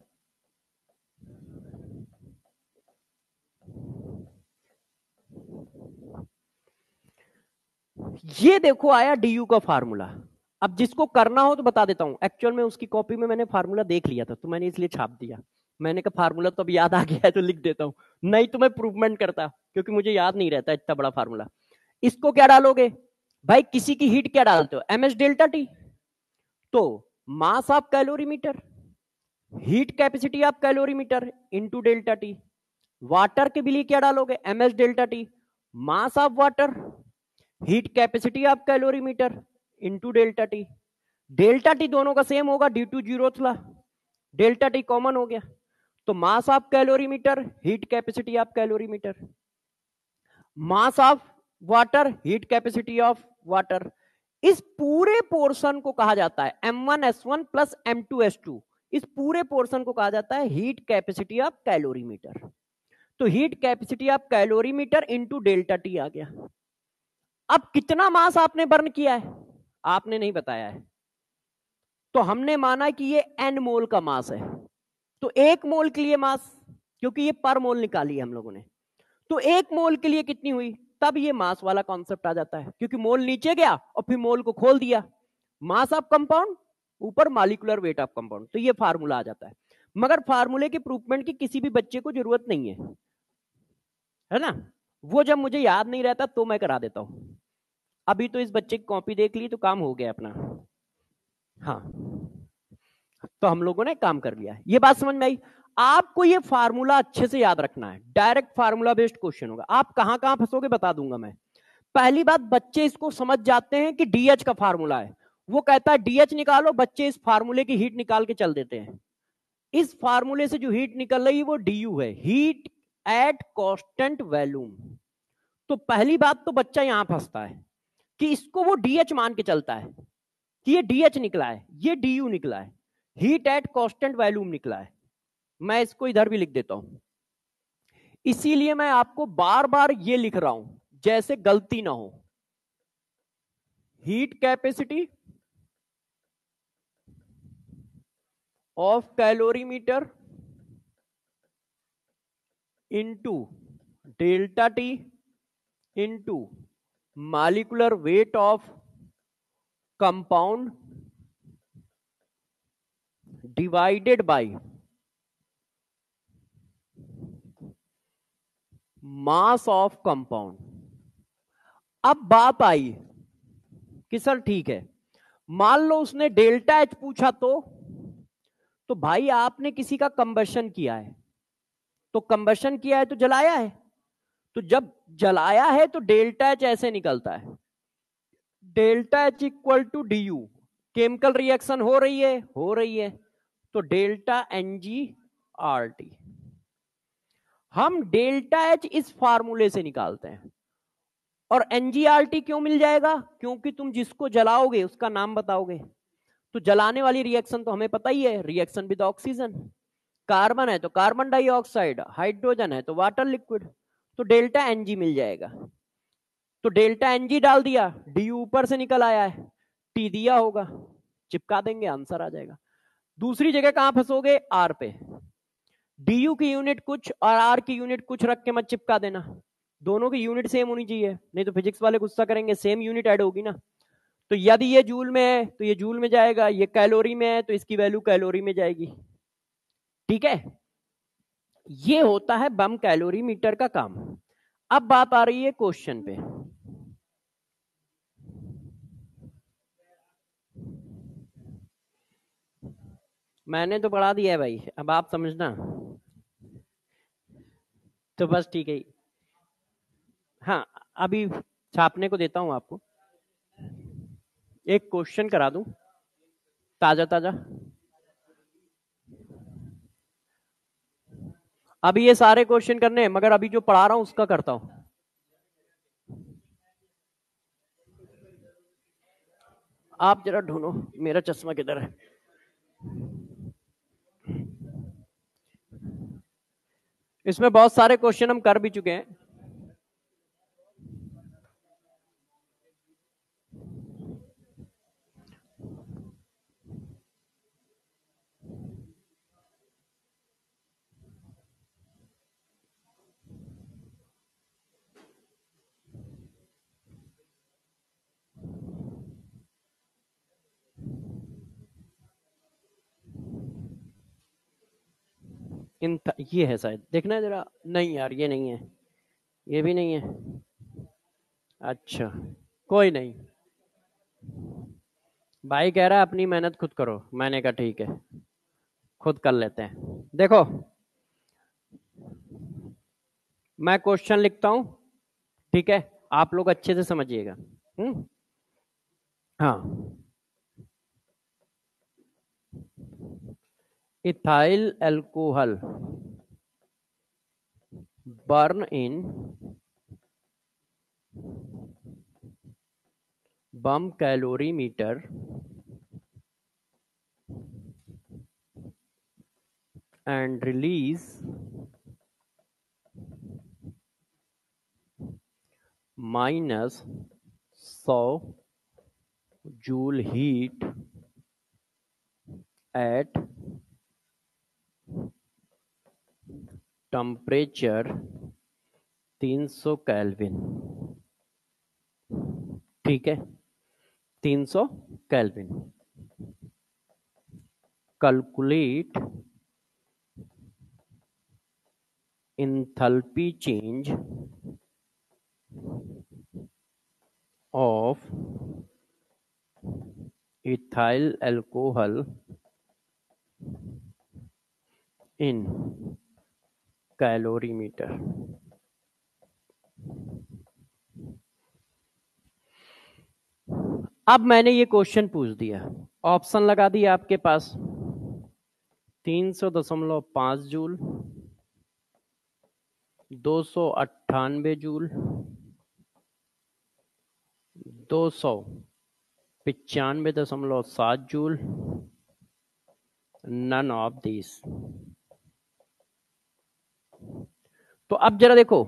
ये देखो आया डीयू का फार्मूला। अब जिसको करना हो तो बता देता हूं, एक्चुअल में उसकी कॉपी में मैंने फार्मूला देख लिया था तो मैंने इसलिए छाप दिया। मैंने कहा फार्मूला तो अब याद आ गया है तो लिख देता हूं, नहीं तो मैं प्रूवमेंट करता क्योंकि मुझे याद नहीं रहता इतना बड़ा फार्मूला। इसको क्या डालोगे भाई, किसी की हीट क्या डालते हो, एम एस डेल्टा टी, तो mass of calorimeter, heat capacity of calorimeter into delta T. Water के लिए क्या डालोगे, M S delta T, mass of water, heat capacity of calorimeter into delta T. Delta T दोनों का same होगा due to zeroth law, delta T common हो गया, तो mass of calorimeter, heat capacity of calorimeter, mass of water, heat capacity of water. इस पूरे portion को कहा जाता है M1S1 प्लस M2S2, इस पूरे पोर्शन को कहा जाता है हीट कैपेसिटी ऑफ कैलोरीमीटर। तो heat capacity of calorimeter into delta T आ गया। अब कितना मास आपने बर्न किया है आपने नहीं बताया है, तो हमने माना कि ये n मोल का मास है, तो एक मोल के लिए मास, क्योंकि ये पर मोल निकाली है हम लोगों ने, तो एक मोल के लिए कितनी हुई, तब ये मास वाला कॉन्सेप्ट आ जाता है, क्योंकि मोल नीचे गया और फिर मोल को खोल दिया, मास ऑफ कंपाउंड ऊपर मॉलिक्यूलर वेट ऑफ कंपाउंड, तो ये फार्मूला आ जाता है। मगर फार्मूले के प्रूवमेंट की किसी भी बच्चे को जरूरत नहीं है ना, वो जब मुझे याद नहीं रहता तो मैं करा देता हूं। अभी तो इस बच्चे की कॉपी देख ली तो काम हो गया अपना। हाँ, तो हम लोगों ने काम कर लिया, ये बात समझ में आई। आपको ये फार्मूला अच्छे से याद रखना है, डायरेक्ट फार्मूला बेस्ड क्वेश्चन होगा। आप कहां कहां फंसोगे बता दूंगा मैं। पहली बात, बच्चे इसको समझ जाते हैं कि डीएच का फार्मूला है, वो कहता है डीएच निकालो, बच्चे इस फार्मूले की हीट निकाल के चल देते हैं। इस फार्मूले से जो हीट निकल रही है वो डीयू है, हीट एट कांस्टेंट वॉल्यूम। तो पहली बात तो बच्चा यहां फंसता है कि इसको वो डीएच मान के चलता है कि ये डीएच निकला है, ये डीयू निकला है, हीट एट कांस्टेंट वॉल्यूम निकला है। मैं इसको इधर भी लिख देता हूं, इसीलिए मैं आपको बार बार ये लिख रहा हूं जैसे गलती ना हो। Heat capacity of calorimeter into delta T into molecular weight of compound divided by mass of compound. अब बात आई कि सर ठीक है, मान लो उसने डेल्टा एच पूछा तो भाई आपने किसी का कंबशन किया है, तो कंबशन किया है तो जलाया है, तो जब जलाया है तो डेल्टा एच ऐसे निकलता है, delta H equal to D U, chemical reaction हो रही है, तो डेल्टा एनजी आर टी। हम डेल्टा एच इस फार्मूले से निकालते हैं, और एनजीआरटी क्यों मिल जाएगा, क्योंकि तुम जिसको जलाओगे उसका नाम बताओगे, तो जलाने वाली रिएक्शन तो हमें पता ही है, रिएक्शन विद ऑक्सीजन, कार्बन है तो कार्बन डाइऑक्साइड, हाइड्रोजन है तो वाटर लिक्विड, तो डेल्टा एनजी मिल जाएगा। तो डेल्टा एनजी डाल दिया, डी ऊपर से निकल आया है, टी दिया होगा, चिपका देंगे आंसर आ जाएगा। दूसरी जगह कहां फंसोगे, आर पे, डी की यूनिट कुछ और आर की यूनिट कुछ रख के मत चिपका देना, दोनों की यूनिट सेम होनी चाहिए, नहीं तो फिजिक्स वाले गुस्सा करेंगे, सेम यूनिट ऐड होगी ना। तो यदि ये जूल में है तो ये जूल में जाएगा, ये कैलोरी में है तो इसकी वैल्यू कैलोरी में जाएगी, ठीक है। ये होता है बम कैलोरी मीटर का काम। अब बात आ रही है क्वेश्चन पे, मैंने तो पढ़ा दिया है भाई, अब आप समझना, तो बस ठीक है। हाँ, अभी छापने को देता हूं आपको, एक क्वेश्चन करा दूं ताजा ताजा। अभी ये सारे क्वेश्चन करने हैं, मगर अभी जो पढ़ा रहा हूं उसका करता हूं। आप जरा ढूंढो मेरा चश्मा किधर है। इसमें बहुत सारे क्वेश्चन हम कर भी चुके हैं। ये है शायद, देखना है जरा। नहीं यार ये नहीं है, ये भी नहीं है। अच्छा कोई नहीं, भाई कह रहा है अपनी मेहनत खुद करो, मैंने कहा ठीक है खुद कर लेते हैं। देखो मैं क्वेश्चन लिखता हूं, ठीक है, आप लोग अच्छे से समझिएगा। हाँ, ethyl alcohol burn in bum calorimeter and release minus 100 joule heat at temperature 300 kelvin. ठीक है, 300 kelvin. Calculate enthalpy change of ethyl alcohol in calorimeter. अब मैंने ये क्वेश्चन पूछ दिया, ऑप्शन लगा दिया आपके पास, 300.5 joule, 298 joule, 295.7 joule, none of this. तो अब जरा देखो,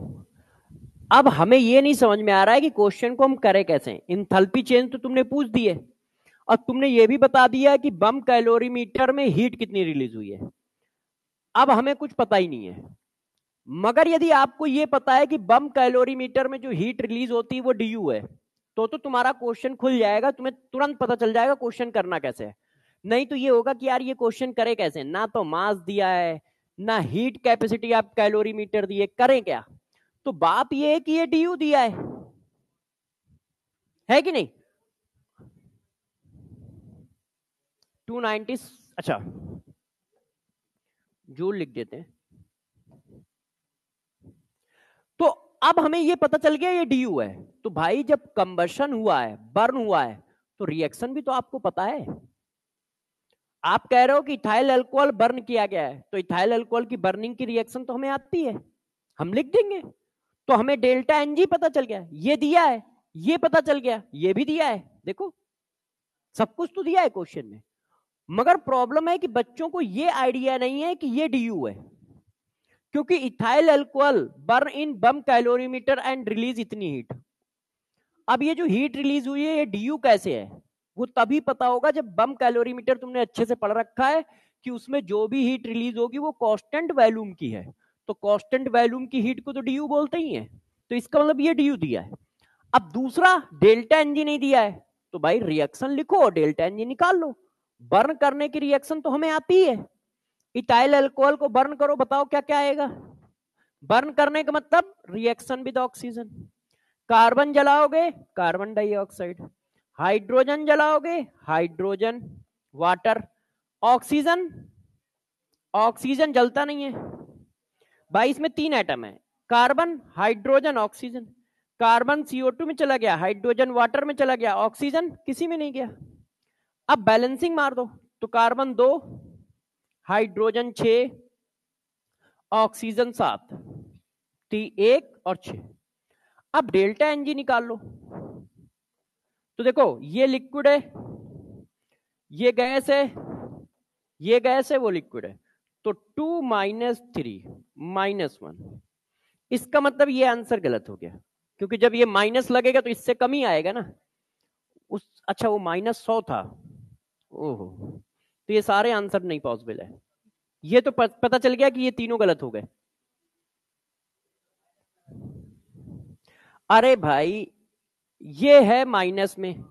अब हमें ये नहीं समझ में आ रहा है कि क्वेश्चन को हम करें कैसे। इंथैल्पी चेंज तो तुमने पूछ दी है, और तुमने ये भी बता दिया कि बम कैलोरीमीटर में हीट कितनी रिलीज हुई है। अब हमें कुछ पता ही नहीं है, मगर यदि आपको ये पता है कि बम कैलोरीमीटर में जो हीट रिलीज होती है वो डीयू है, तो तुम्हारा क्वेश्चन खुल जाएगा, तुम्हें तुरंत पता चल जाएगा क्वेश्चन करना कैसे है। नहीं तो ये होगा कि यार ये क्वेश्चन करे कैसे, ना तो मास दिया है ना हीट कैपेसिटी आप कैलोरीमीटर दिए, करें क्या। तो बात ये है कि ये डीयू दिया है कि नहीं। 290, अच्छा जूल लिख देते हैं। तो अब हमें ये पता चल गया ये डीयू है। तो भाई जब कंबशन हुआ है, बर्न हुआ है, तो रिएक्शन भी तो आपको पता है। आप कह रहे हो कि इथाइल अल्कोहल बर्न किया गया है, तो इथाइल अल्कोहल की बर्निंग की रिएक्शन तो हमें आती है, हम लिख देंगे। तो हमें डेल्टा एनजी पता चल गया, ये दिया है, ये पता चल गया, ये भी दिया है। देखो सब कुछ तो दिया है क्वेश्चन में, मगर प्रॉब्लम है कि बच्चों को ये आइडिया नहीं है कि ये डीयू है, क्योंकि ethyl alcohol burn in bomb calorimeter and release इतनी हीट। अब ये जो हीट रिलीज हुई है ये डीयू कैसे है, वो तभी पता होगा जब बम कैलोरीमीटर तुमने अच्छे से पढ़ रखा है कि उसमें जो भी हीट रिलीज होगी वो कांस्टेंट वॉल्यूम की है। तो कांस्टेंट वॉल्यूम की हीट को तो डीयू बोलते ही है, तो इसका मतलब ये डीयू दिया है। अब दूसरा डेल्टा एनजी नहीं दिया है, तो भाई रिएक्शन लिखो और डेल्टा एनजी निकाल लो। बर्न करने की रिएक्शन तो हमें आती है, इथाइल अल्कोहल को बर्न करो, बताओ क्या क्या आएगा। बर्न करने का मतलब रिएक्शन विद ऑक्सीजन, कार्बन जलाओगे कार्बन डाइऑक्साइड, हाइड्रोजन जलाओगे हाइड्रोजन, वाटर, ऑक्सीजन, ऑक्सीजन जलता नहीं है भाई, इसमें 3 एटम है, carbon hydrogen oxygen. Carbon CO2 में चला गया, हाइड्रोजन वाटर में चला गया, ऑक्सीजन किसी में नहीं गया। अब बैलेंसिंग मार दो, तो कार्बन 2, हाइड्रोजन 6, ऑक्सीजन 7, 1 और 6। अब डेल्टा एनजी निकाल लो। तो देखो ये लिक्विड है, ये गैस है, ये गैस है, वो लिक्विड है। तो 2 - 3 -1, इसका मतलब ये आंसर गलत हो गया, क्योंकि जब ये माइनस लगेगा तो इससे कम ही आएगा ना। अच्छा वो -100 था, ओहो, तो ये सारे आंसर नहीं पॉसिबल है। ये तो पता चल गया कि ये तीनों गलत हो गए। अरे भाई ये है माइनस में,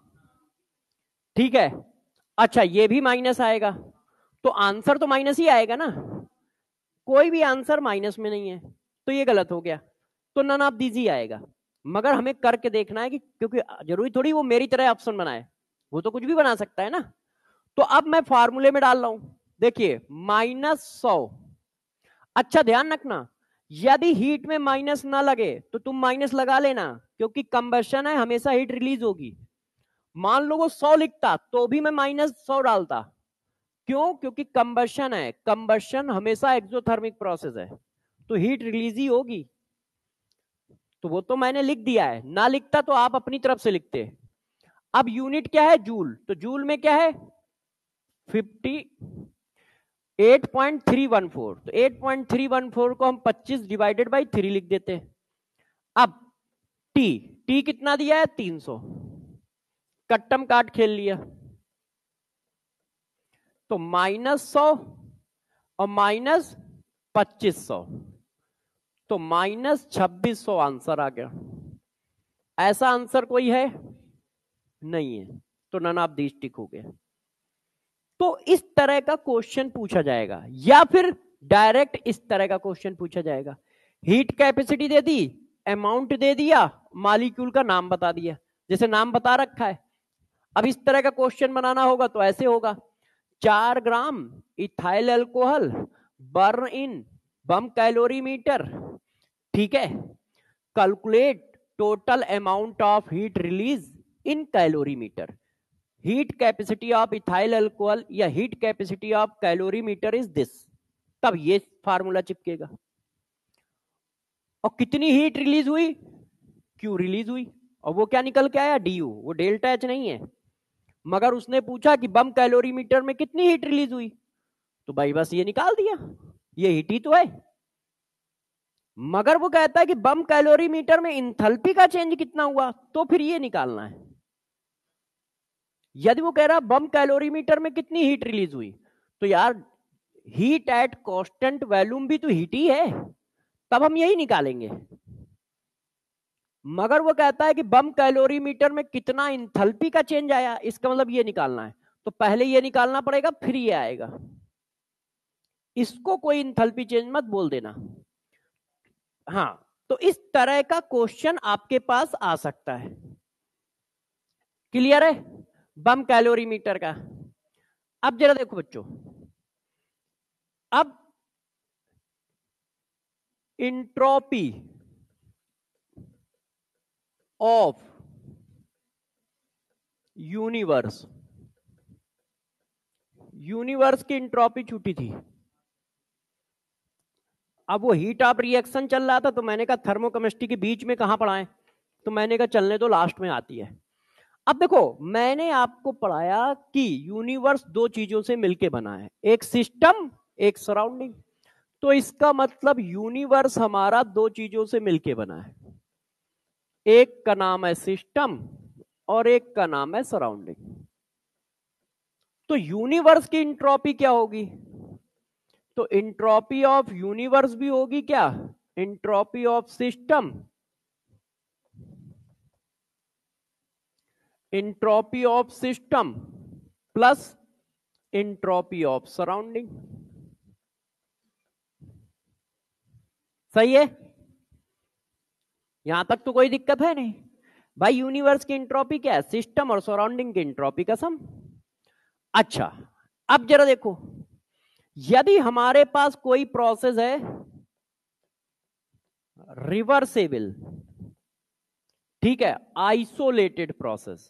ठीक है, अच्छा ये भी माइनस आएगा, तो आंसर तो माइनस ही आएगा ना। कोई भी आंसर माइनस में नहीं है, तो ये गलत हो गया, तो नन ऑफ दीज ही आएगा। मगर हमें करके देखना है कि, क्योंकि जरूरी थोड़ी वो मेरी तरह ऑप्शन बनाए, वो तो कुछ भी बना सकता है ना। तो अब मैं फार्मूले में डाल रहा हूं, देखिए -100। अच्छा ध्यान रखना, यदि हीट में माइनस ना लगे तो तुम माइनस लगा लेना, क्योंकि कंबशन है, हमेशा हीट रिलीज होगी। मान लो वो 100 लिखता तो भी मैं -100 डालता। क्यों? क्योंकि कंबशन है, कंबशन हमेशा एक्सोथर्मिक प्रोसेस है, तो हीट रिलीज ही होगी। तो वो तो मैंने लिख दिया है, ना लिखता तो आप अपनी तरफ से लिखते। अब यूनिट क्या है? जूल। तो जूल में क्या है? 58.314। तो 8.314 को हम 25 डिवाइडेड बाई 3 लिख देते हैं। अब टी, टी कितना दिया है? 300। कट्टम काट खेल लिया, तो -100 और -2500, तो -2600 आंसर आ गया। ऐसा आंसर कोई है? नहीं है, तो नन ऑफ दीज टिक हो गया। तो इस तरह का क्वेश्चन पूछा जाएगा, या फिर डायरेक्ट इस तरह का क्वेश्चन पूछा जाएगा। हीट कैपेसिटी दे दी, अमाउंट दे दिया, मॉलिक्यूल का नाम बता दिया, जैसे नाम बता रखा है। अब इस तरह का क्वेश्चन बनाना होगा तो ऐसे होगा, 4 gram ethyl alcohol burn in bomb calorimeter, ठीक है, calculate total amount of heat release in calorimeter. Heat capacity of ethyl alcohol या heat capacity of calorimeter is this. तब ये फार्मूला चिपकेगा। और कितनी हीट रिलीज हुई? क्यू रिलीज हुई, और वो क्या निकल के आया? डीयू। वो डेल्टा एच नहीं है, मगर उसने पूछा कि बम कैलोरीमीटर में कितनी हीट रिलीज हुई, तो भाई बस ये निकाल दिया, ये हीट ही तो है। मगर वो कहता है कि बम कैलोरीमीटर में इंथैल्पी का चेंज कितना हुआ, तो फिर ये निकालना है। यदि वो कह रहा बम कैलोरीमीटर में कितनी हीट रिलीज हुई, तो यार हीट एट कांस्टेंट वॉल्यूम भी तो हीट ही है, तब हम यही निकालेंगे। मगर वो कहता है कि बम कैलोरीमीटर में कितना इंथैल्पी का चेंज आया, इसका मतलब ये निकालना है, तो पहले ये निकालना पड़ेगा फिर ये आएगा। इसको कोई इंथैल्पी चेंज मत बोल देना। हाँ, तो इस तरह का क्वेश्चन आपके पास आ सकता है। क्लियर है बम कैलोरीमीटर का? अब जरा देखो बच्चों, अब इंट्रोपी ऑफ यूनिवर्स, यूनिवर्स की इंट्रोपी छूटी थी। अब वो हीट ऑफ रिएक्शन चल रहा था, तो मैंने कहा थर्मोकेमिस्ट्री के बीच में कहां पढ़ाएं, तो मैंने कहा चलने तो लास्ट में आती है। अब देखो, मैंने आपको पढ़ाया कि यूनिवर्स दो चीजों से मिलके बना है, एक सिस्टम एक सराउंडिंग। तो इसका मतलब यूनिवर्स हमारा दो चीजों से मिलके बना है, एक का नाम है सिस्टम और एक का नाम है सराउंडिंग। तो यूनिवर्स की इंट्रोपी क्या होगी? तो इंट्रोपी ऑफ यूनिवर्स भी होगी क्या? Entropy of system, entropy of system plus entropy of surrounding. सही है? यहां तक तो कोई दिक्कत है नहीं भाई। यूनिवर्स की इंट्रोपी क्या है? सिस्टम और सराउंडिंग की इंट्रोपी का सम। अच्छा, अब जरा देखो, यदि हमारे पास कोई प्रोसेस है रिवर्सेबल, ठीक है, isolated process,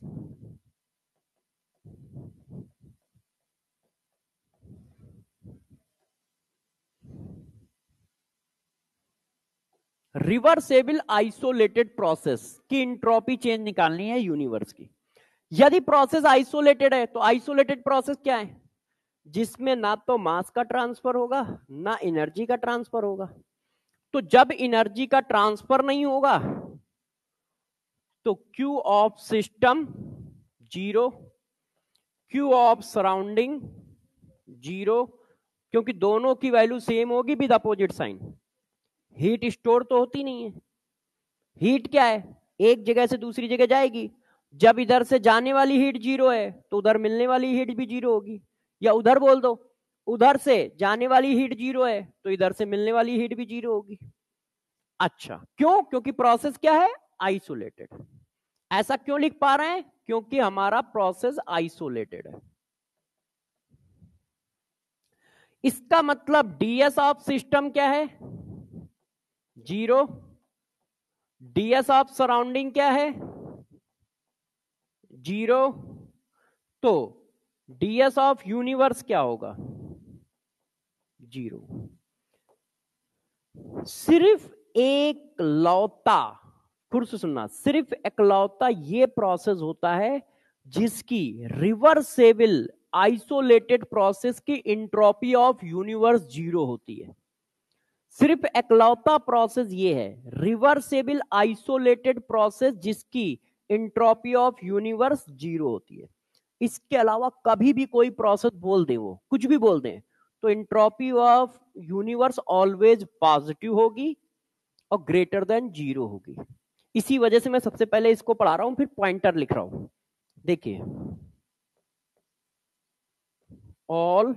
reversible isolated process की इंट्रोपी चेंज निकालनी है यूनिवर्स की। यदि प्रोसेस आइसोलेटेड है, तो आइसोलेटेड प्रोसेस क्या है? जिसमें ना तो मास का ट्रांसफर होगा ना एनर्जी का ट्रांसफर होगा। तो जब एनर्जी का ट्रांसफर नहीं होगा तो Q of system 0, Q of surrounding 0, क्योंकि दोनों की वैल्यू सेम होगी with opposite sign. Heat store तो होती नहीं है। हीट क्या है? एक जगह से दूसरी जगह जाएगी। जब इधर से जाने वाली हीट 0 है तो उधर मिलने वाली हीट भी 0 होगी। या उधर बोल दो, उधर से जाने वाली हीट जीरो है तो इधर से मिलने वाली हीट भी जीरो होगी। अच्छा, क्यों? क्योंकि प्रोसेस क्या है? आइसोलेटेड। ऐसा क्यों लिख पा रहे हैं? क्योंकि हमारा प्रोसेस आइसोलेटेड है। इसका मतलब डीएस ऑफ सिस्टम क्या है? जीरो। डीएस ऑफ सराउंडिंग क्या है? जीरो। तो डीएस ऑफ यूनिवर्स क्या होगा? जीरो। सिर्फ एक लौता, फिर से सुनना, सिर्फ एकलौता ये प्रोसेस होता है जिसकी रिवर्सेबल आइसोलेटेड प्रोसेस की इंट्रोपी ऑफ यूनिवर्स जीरो होती है। सिर्फ एकलौता प्रोसेस ये है, रिवर्सेबल आइसोलेटेड प्रोसेस जिसकी इंट्रोपी ऑफ यूनिवर्स जीरो होती है। इसके अलावा कभी भी कोई प्रोसेस बोल दे, वो कुछ भी बोल दें, तो entropy of universe always positive होगी और ग्रेटर देन जीरो होगी। इसी वजह से मैं सबसे पहले इसको पढ़ा रहा हूं, फिर पॉइंटर लिख रहा हूं। देखिए, ऑल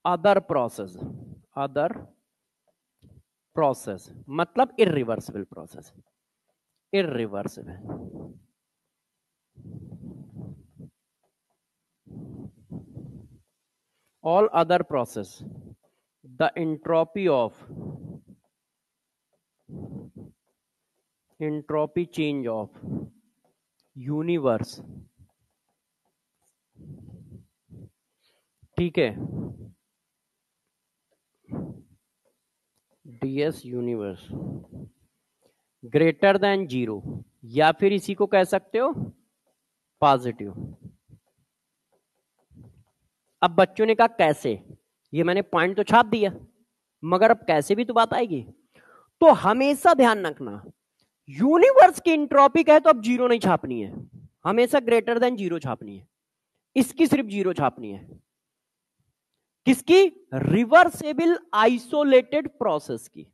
अदर प्रोसेस मतलब irreversible process. Irreversible, all other process, the entropy change of universe, ठीक है, ds universe greater than zero, या फिर इसी को कह सकते हो पॉजिटिव। अब बच्चों ने कहा कैसे? ये मैंने पॉइंट तो छाप दिया, मगर अब कैसे भी तो बात आएगी। तो हमेशा ध्यान रखना, यूनिवर्स की इंट्रोपी कहे तो अब जीरो नहीं छापनी है, हमेशा ग्रेटर देन जीरो छापनी है। इसकी सिर्फ जीरो छापनी है। किसकी? रिवर्सेबल आइसोलेटेड प्रोसेस की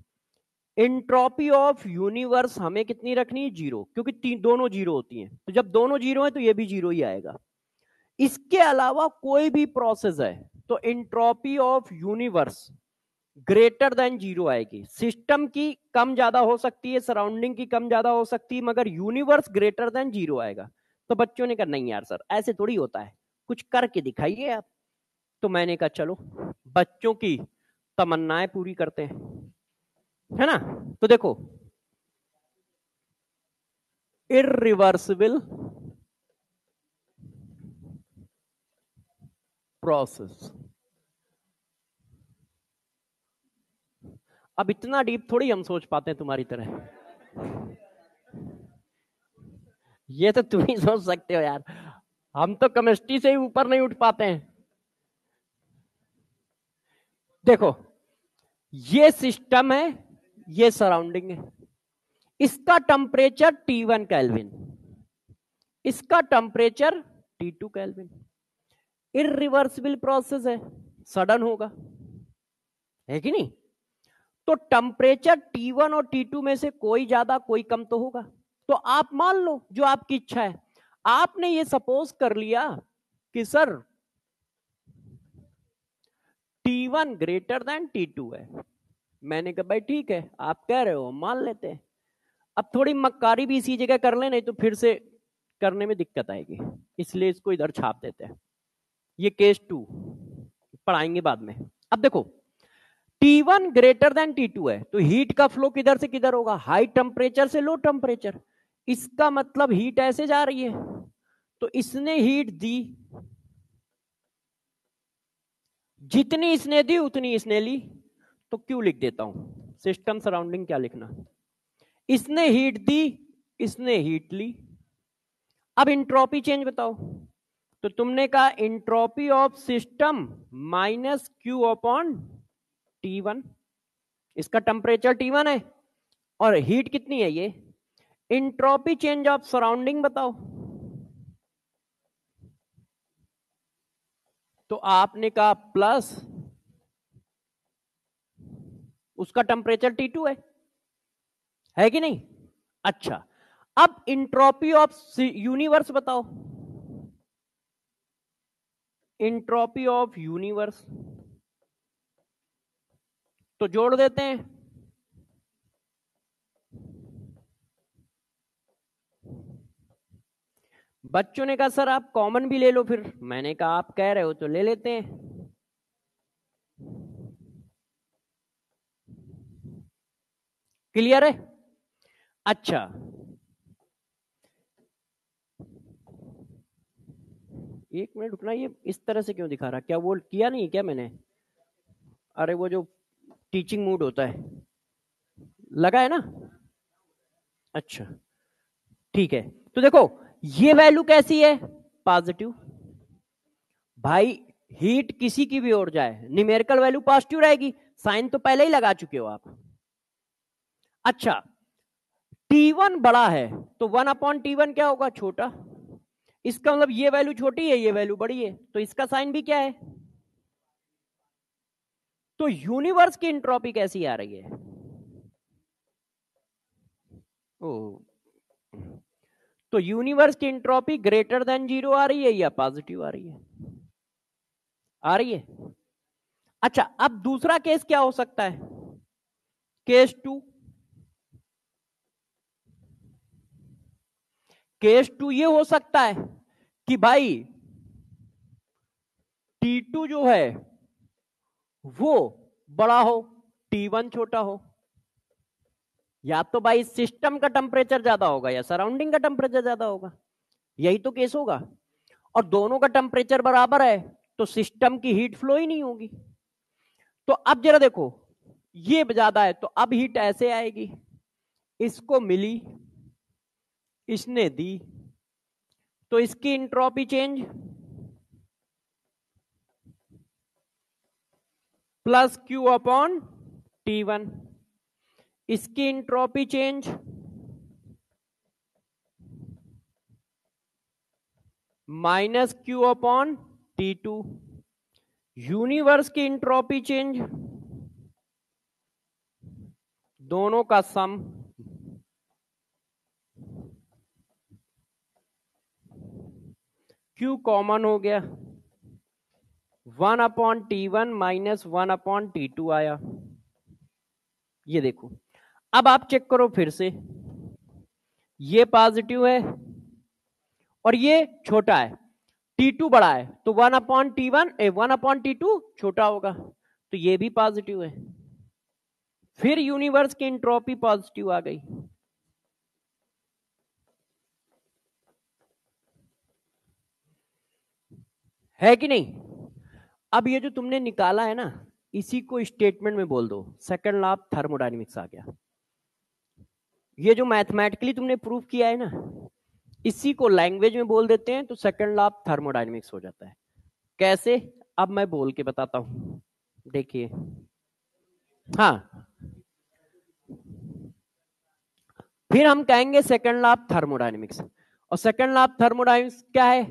इंट्रोपी ऑफ यूनिवर्स हमें कितनी रखनी है? जीरो, क्योंकि दोनों जीरो होती हैं, तो जब दोनों जीरो है तो ये भी जीरो ही आएगा। इसके अलावा कोई भी प्रोसेस है तो entropy of universe greater than zero आएगी। सिस्टम की कम ज्यादा हो सकती है, सराउंडिंग की कम ज्यादा हो सकती है, मगर यूनिवर्स ग्रेटर देन जीरो आएगा। तो बच्चों ने कहा नहीं यार सर, ऐसे थोड़ी होता है, कुछ करके दिखाइए आप। तो मैंने कहा चलो बच्चों की तमन्नाएं पूरी करते हैं, है ना। तो देखो, इररिवर्सिबल प्रोसेस। अब इतना डीप थोड़ी हम सोच पाते हैं तुम्हारी तरह, ये तो तुम ही सोच सकते हो यार, हम तो केमिस्ट्री से ही ऊपर नहीं उठ पाते हैं। देखो, ये सिस्टम है, ये सराउंडिंग है, इसका टेम्परेचर T1 केल्विन, इसका temperature T2 kelvin. Irreversible process है, सडन होगा, है कि नहीं। तो टेम्परेचर T1 और T2 में से कोई ज्यादा कोई कम तो होगा। तो आप मान लो जो आपकी इच्छा है। आपने ये सपोज कर लिया कि sir T1 greater than T2 है। मैंने कहा भाई ठीक है, आप कह रहे हो, मान लेते हैं। अब थोड़ी मक्कारी भी इसी जगह कर ले, नहीं तो फिर से करने में दिक्कत आएगी, इसलिए इसको इधर छाप देते हैं। ये केस 2 पढ़ाएंगे बाद में। अब देखो, T1 ग्रेटर देन T2 है, तो हीट का फ्लो किधर से किधर होगा? हाई टेम्परेचर से लो टेम्परेचर। इसका मतलब हीट ऐसे जा रही है, तो इसने हीट दी, जितनी इसने दी उतनी इसने ली, तो क्यों लिख देता हूं सिस्टम सराउंडिंग, क्या लिखना। इसने हीट दी, इसने हीट ली। अब इंट्रोपी चेंज बताओ, तो तुमने कहा entropy of system minus Q upon T1। इसका टेम्परेचर T1 है और हीट कितनी है? ये इंट्रोपी चेंज ऑफ सराउंडिंग बताओ, तो आपने कहा प्लस उसका टेम्परेचर T2 है कि नहीं। अच्छा, अब इंट्रोपी ऑफ यूनिवर्स बताओ, इंट्रोपी ऑफ यूनिवर्स तो जोड़ देते हैं। बच्चों ने कहा सर आप कॉमन भी ले लो, फिर मैंने कहा आप कह रहे हो तो ले लेते हैं। क्लियर है? अच्छा, एक मिनट रुकना, ये इस तरह से क्यों दिखा रहा, क्या वो किया नहीं क्या मैंने? अरे वो जो टीचिंग मूड होता है, लगा है ना? अच्छा ठीक है, तो देखो ये वैल्यू कैसी है? पॉजिटिव। भाई हीट किसी की भी ओर जाए, न्यूमेरिकल वैल्यू पॉजिटिव रहेगी, साइन तो पहले ही लगा चुके हो आप। अच्छा, T1 बड़ा है तो 1/T1 क्या होगा? छोटा। इसका मतलब ये वैल्यू छोटी है, ये वैल्यू बड़ी है, तो इसका साइन भी क्या है? तो यूनिवर्स की एंट्रोपी कैसी आ रही है? ओ, तो यूनिवर्स की एंट्रोपी ग्रेटर देन 0 आ रही है या पॉजिटिव आ रही है? आ रही है। अच्छा, अब दूसरा केस क्या हो सकता है? केस 2। केस 2 ये हो सकता है कि भाई T2 जो है वो बड़ा हो, T1 छोटा हो। या तो भाई सिस्टम का टेम्परेचर ज्यादा होगा या सराउंडिंग का टेम्परेचर ज्यादा होगा, यही तो केस होगा। और दोनों का टेम्परेचर बराबर है तो सिस्टम की हीट फ्लो ही नहीं होगी। तो अब जरा देखो, ये ज्यादा है तो अब हीट ऐसे आएगी, इसको मिली, इसने दी, तो इसकी इंट्रोपी चेंज प्लस Q/T1, इसकी entropy change minus Q/T2, universe की इंट्रोपी चेंज दोनों का सम Q कॉमन हो गया, 1/T1 माइनस 1/T2 आया। ये देखो, अब आप चेक करो फिर से, ये पॉजिटिव है और ये छोटा है, T2 बड़ा है तो 1/T2 छोटा होगा, तो ये भी पॉजिटिव है। फिर यूनिवर्स की एंट्रोपी पॉजिटिव आ गई। है कि नहीं? अब ये जो तुमने निकाला है ना, इसी को स्टेटमेंट में बोल दो, सेकंड लॉ ऑफ थर्मोडायनेमिक्स आ गया। ये जो मैथमेटिकली तुमने प्रूव किया है ना, इसी को लैंग्वेज में बोल देते हैं तो सेकंड लॉ ऑफ थर्मोडायनेमिक्स हो जाता है। कैसे? अब मैं बोल के बताता हूं, देखिए। हाँ, फिर हम कहेंगे सेकंड लॉ ऑफ थर्मोडायनेमिक्स, और सेकंड लॉ ऑफ थर्मोडायनेमिक्स क्या है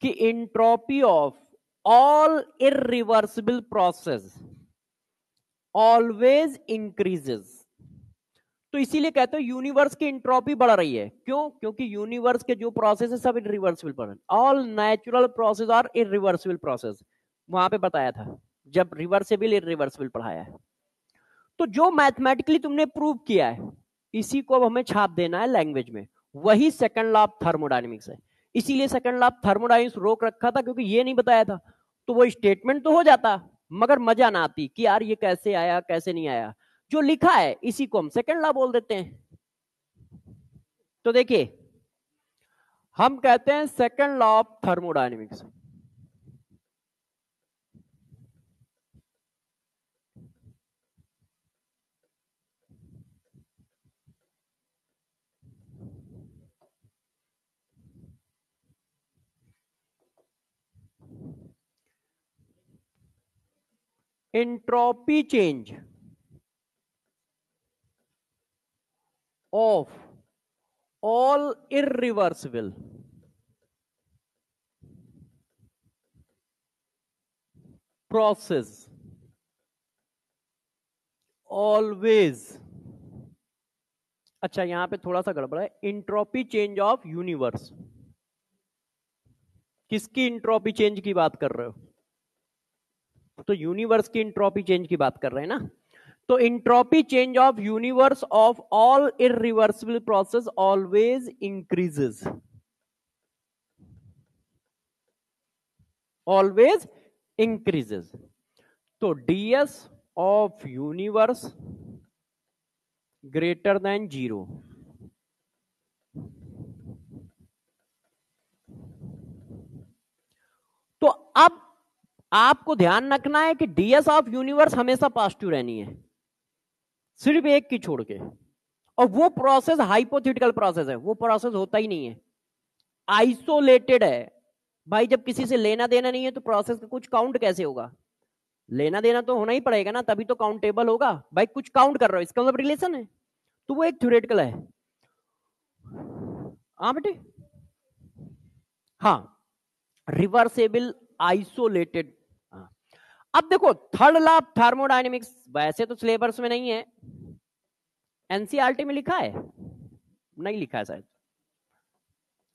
कि entropy of all irreversible process always increases. तो इसीलिए कहते हैं यूनिवर्स की एंट्रोपी बढ़ रही है। क्यों? क्योंकि यूनिवर्स के जो प्रोसेस है सब irreversible process, all natural process are irreversible process. वहां पे बताया था जब रिवर्सिबल इरिवर्सिबल पढ़ाया है। तो जो मैथमेटिकली तुमने प्रूव किया है, इसी को अब हमें छाप देना है लैंग्वेज में, वही सेकंड लॉ ऑफ थर्मोडायनेमिक्स है। इसीलिए सेकंड लॉ ऑफ थर्मोडायनेमिक्स रोक रखा था, क्योंकि ये नहीं बताया था तो वो स्टेटमेंट तो हो जाता मगर मजा ना आती कि यार ये कैसे आया कैसे नहीं आया। जो लिखा है इसी को हम सेकंड लॉ बोल देते हैं। तो देखिए, हम कहते हैं second law of thermodynamics. Entropy change of all irreversible process always. अच्छा, यहां पे थोड़ा सा गड़बड़ है, इंट्रोपी चेंज ऑफ यूनिवर्स। किसकी इंट्रोपी चेंज की बात कर रहे हो? तो यूनिवर्स की इंट्रोपी चेंज की बात कर रहे हैं ना। तो entropy change of universe of all irreversible process always increases, always increases. तो DS of universe greater than 0, तो अब आपको ध्यान रखना है कि डीएस ऑफ यूनिवर्स हमेशा पॉजिटिव रहनी है, सिर्फ एक की छोड़ के। और वो प्रोसेस हाइपोथेटिकल प्रोसेस है, वो प्रोसेस होता ही नहीं है, आइसोलेटेड है। भाई जब किसी से लेना देना नहीं है तो प्रोसेस का कुछ काउंट कैसे होगा? लेना देना तो होना ही पड़ेगा ना, तभी तो काउंटेबल होगा। भाई कुछ काउंट कर रहे हो, इसका मतलब रिलेशन है, तो वो एक थ्योरेटिकल है। हाँ बेटे, हाँ, रिवर्सेबल आइसोलेटेड। अब देखो थर्ड लॉ ऑफ थर्मोडायनेमिक्स, वैसे तो सिलेबस में नहीं है, एनसीईआरटी में लिखा है, नहीं लिखा है शायद,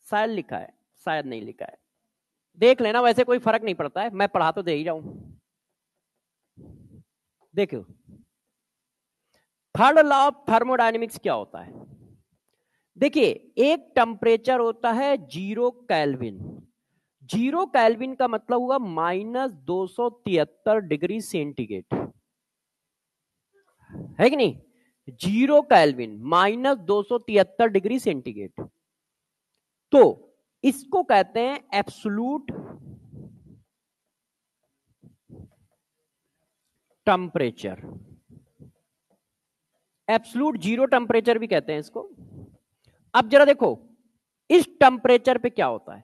शायद लिखा है, शायद नहीं लिखा है, देख लेना, वैसे कोई फर्क नहीं पड़ता है, मैं पढ़ा तो दे ही जाऊं। देखो थर्ड लॉ ऑफ थर्मोडायनेमिक्स क्या होता है? देखिए एक टेम्परेचर होता है 0 केल्विन, 0 केल्विन का मतलब हुआ -273 डिग्री सेंटीग्रेड, है कि नहीं? 0 केल्विन -273 डिग्री सेंटीग्रेड, तो इसको कहते हैं absolute temperature, absolute zero temperature भी कहते हैं इसको। अब जरा देखो इस टेम्परेचर पे क्या होता है,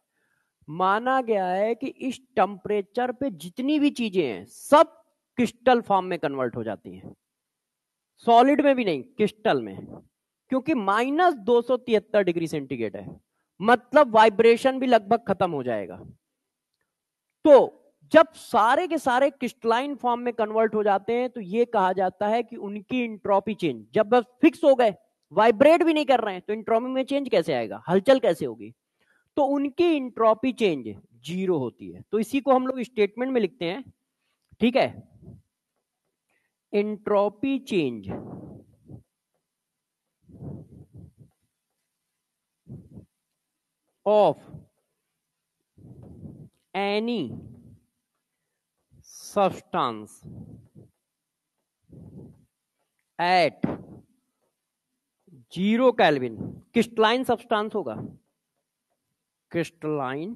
माना गया है कि इस टेम्परेचर पे जितनी भी चीजें हैं सब क्रिस्टल फॉर्म में कन्वर्ट हो जाती हैं, सॉलिड में भी नहीं, क्रिस्टल में, क्योंकि -273 डिग्री सेंटीग्रेड है, मतलब वाइब्रेशन भी लगभग खत्म हो जाएगा। तो जब सारे के सारे क्रिस्टलाइन फॉर्म में कन्वर्ट हो जाते हैं तो ये कहा जाता है कि उनकी इंट्रोपी चेंज, जब बस फिक्स हो गए, वाइब्रेट भी नहीं कर रहे हैं, तो इंट्रोपी में चेंज कैसे आएगा, हलचल कैसे होगी? तो उनकी इंट्रोपी चेंज 0 होती है। तो इसी को हम लोग स्टेटमेंट में लिखते हैं, ठीक है, entropy change of any substance at 0 kelvin, crystalline substance होगा, crystalline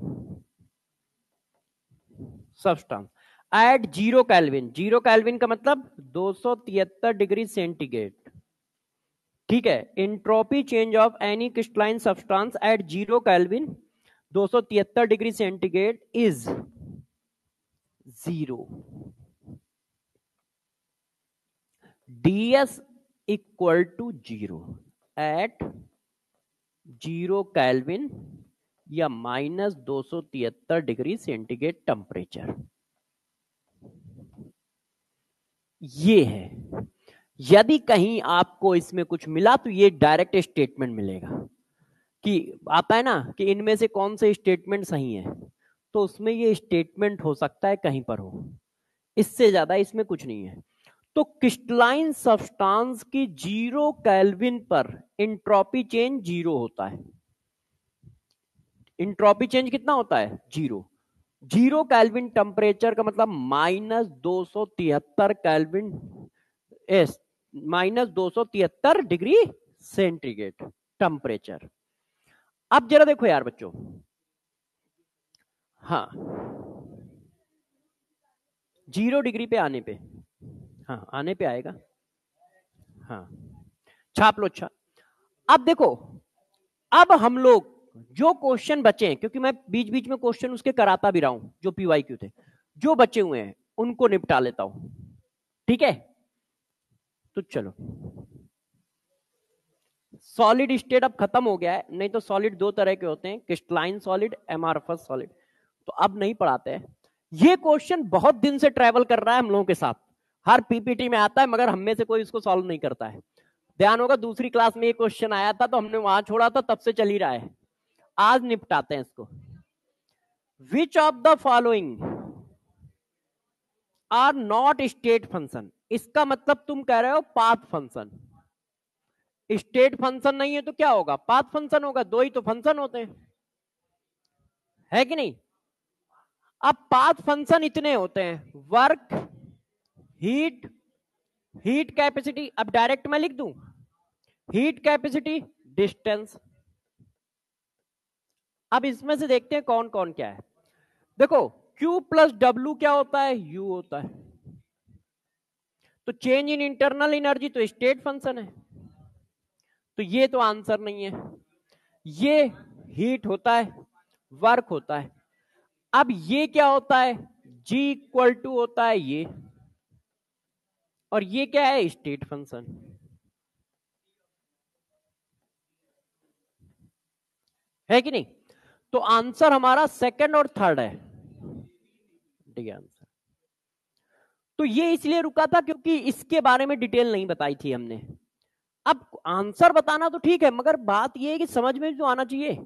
substance at 0 kelvin, 0 kelvin का मतलब 273 डिग्री सेंटीग्रेड, ठीक है। Entropy change of any crystalline substance at 0 kelvin 273 degree centigrade is 0, ds equal to 0 at 0 kelvin या -273 degree centigrade temperature, ये है। यदि कहीं आपको इसमें कुछ मिला तो ये डायरेक्ट स्टेटमेंट मिलेगा, कि आता है ना कि इनमें से कौन से स्टेटमेंट सही है, तो उसमें ये स्टेटमेंट हो सकता है कहीं पर हो, इससे ज्यादा इसमें कुछ नहीं है। तो क्रिस्टलाइन सब्सटेंस की 0 केल्विन पर इंट्रोपी चेंज 0 होता है, इंट्रोपी चेंज कितना होता है, 0। 0 केल्विन टेम्परेचर का मतलब -273 केल्विन, -273 डिग्री सेंटीग्रेड टेम्परेचर। अब जरा देखो यार बच्चों, हाँ 0 डिग्री पे आने पे, हाँ आने पे आएगा, हाँ छाप लो, अच्छा। अब देखो, अब हम लोग जो क्वेश्चन बचे हैं, क्योंकि मैं बीच बीच में क्वेश्चन उसके कराता भी रहा हूं जो पीवाईक्यू थे, जो बचे हुए हैं उनको निपटा लेता हूं, ठीक है। तो चलो, सॉलिड स्टेट अब खत्म हो गया है, नहीं तो सॉलिड दो तरह के होते हैं, क्रिस्टलाइन सॉलिड, एमार्फस सॉलिड, तो अब नहीं पढ़ाते हैं। ये क्वेश्चन बहुत दिन से ट्रेवल कर रहा है हम लोगों के साथ, हर पीपीटी में आता है, मगर हम में से कोई इसको सॉल्व नहीं करता है। ध्यान होगा दूसरी क्लास में ये क्वेश्चन आया था तो हमने वहां छोड़ा था, तब से चल ही रहा है, आज निपटाते हैं इसको। Which of the following are not state function, इसका मतलब तुम कह रहे हो पाथ फंक्शन। स्टेट फंक्शन नहीं है तो क्या होगा, पाथ फंक्शन होगा, दो ही तो फंक्शन होते हैं, है कि नहीं। अब पाथ फंक्शन इतने होते हैं, वर्क, हीट, हीट कैपेसिटी, अब डायरेक्ट मैं लिख दूं, हीट कैपेसिटी, डिस्टेंस। अब इसमें से देखते हैं कौन कौन क्या है। देखो Q प्लस W क्या होता है, U होता है। तो चेंज इन इंटरनल एनर्जी तो स्टेट फंक्शन है, तो ये तो आंसर नहीं है। ये हीट होता है, वर्क होता है। अब ये क्या होता है, G इक्वल टू होता है ये, और ये क्या है, स्टेट फंक्शन, है कि नहीं। तो आंसर हमारा सेकंड और थर्ड है, डी आंसर। तो ये इसलिए रुका था क्योंकि इसके बारे में डिटेल नहीं बताई थी हमने। अब आंसर बताना तो ठीक है, मगर बात ये है कि समझ में तो आना चाहिए।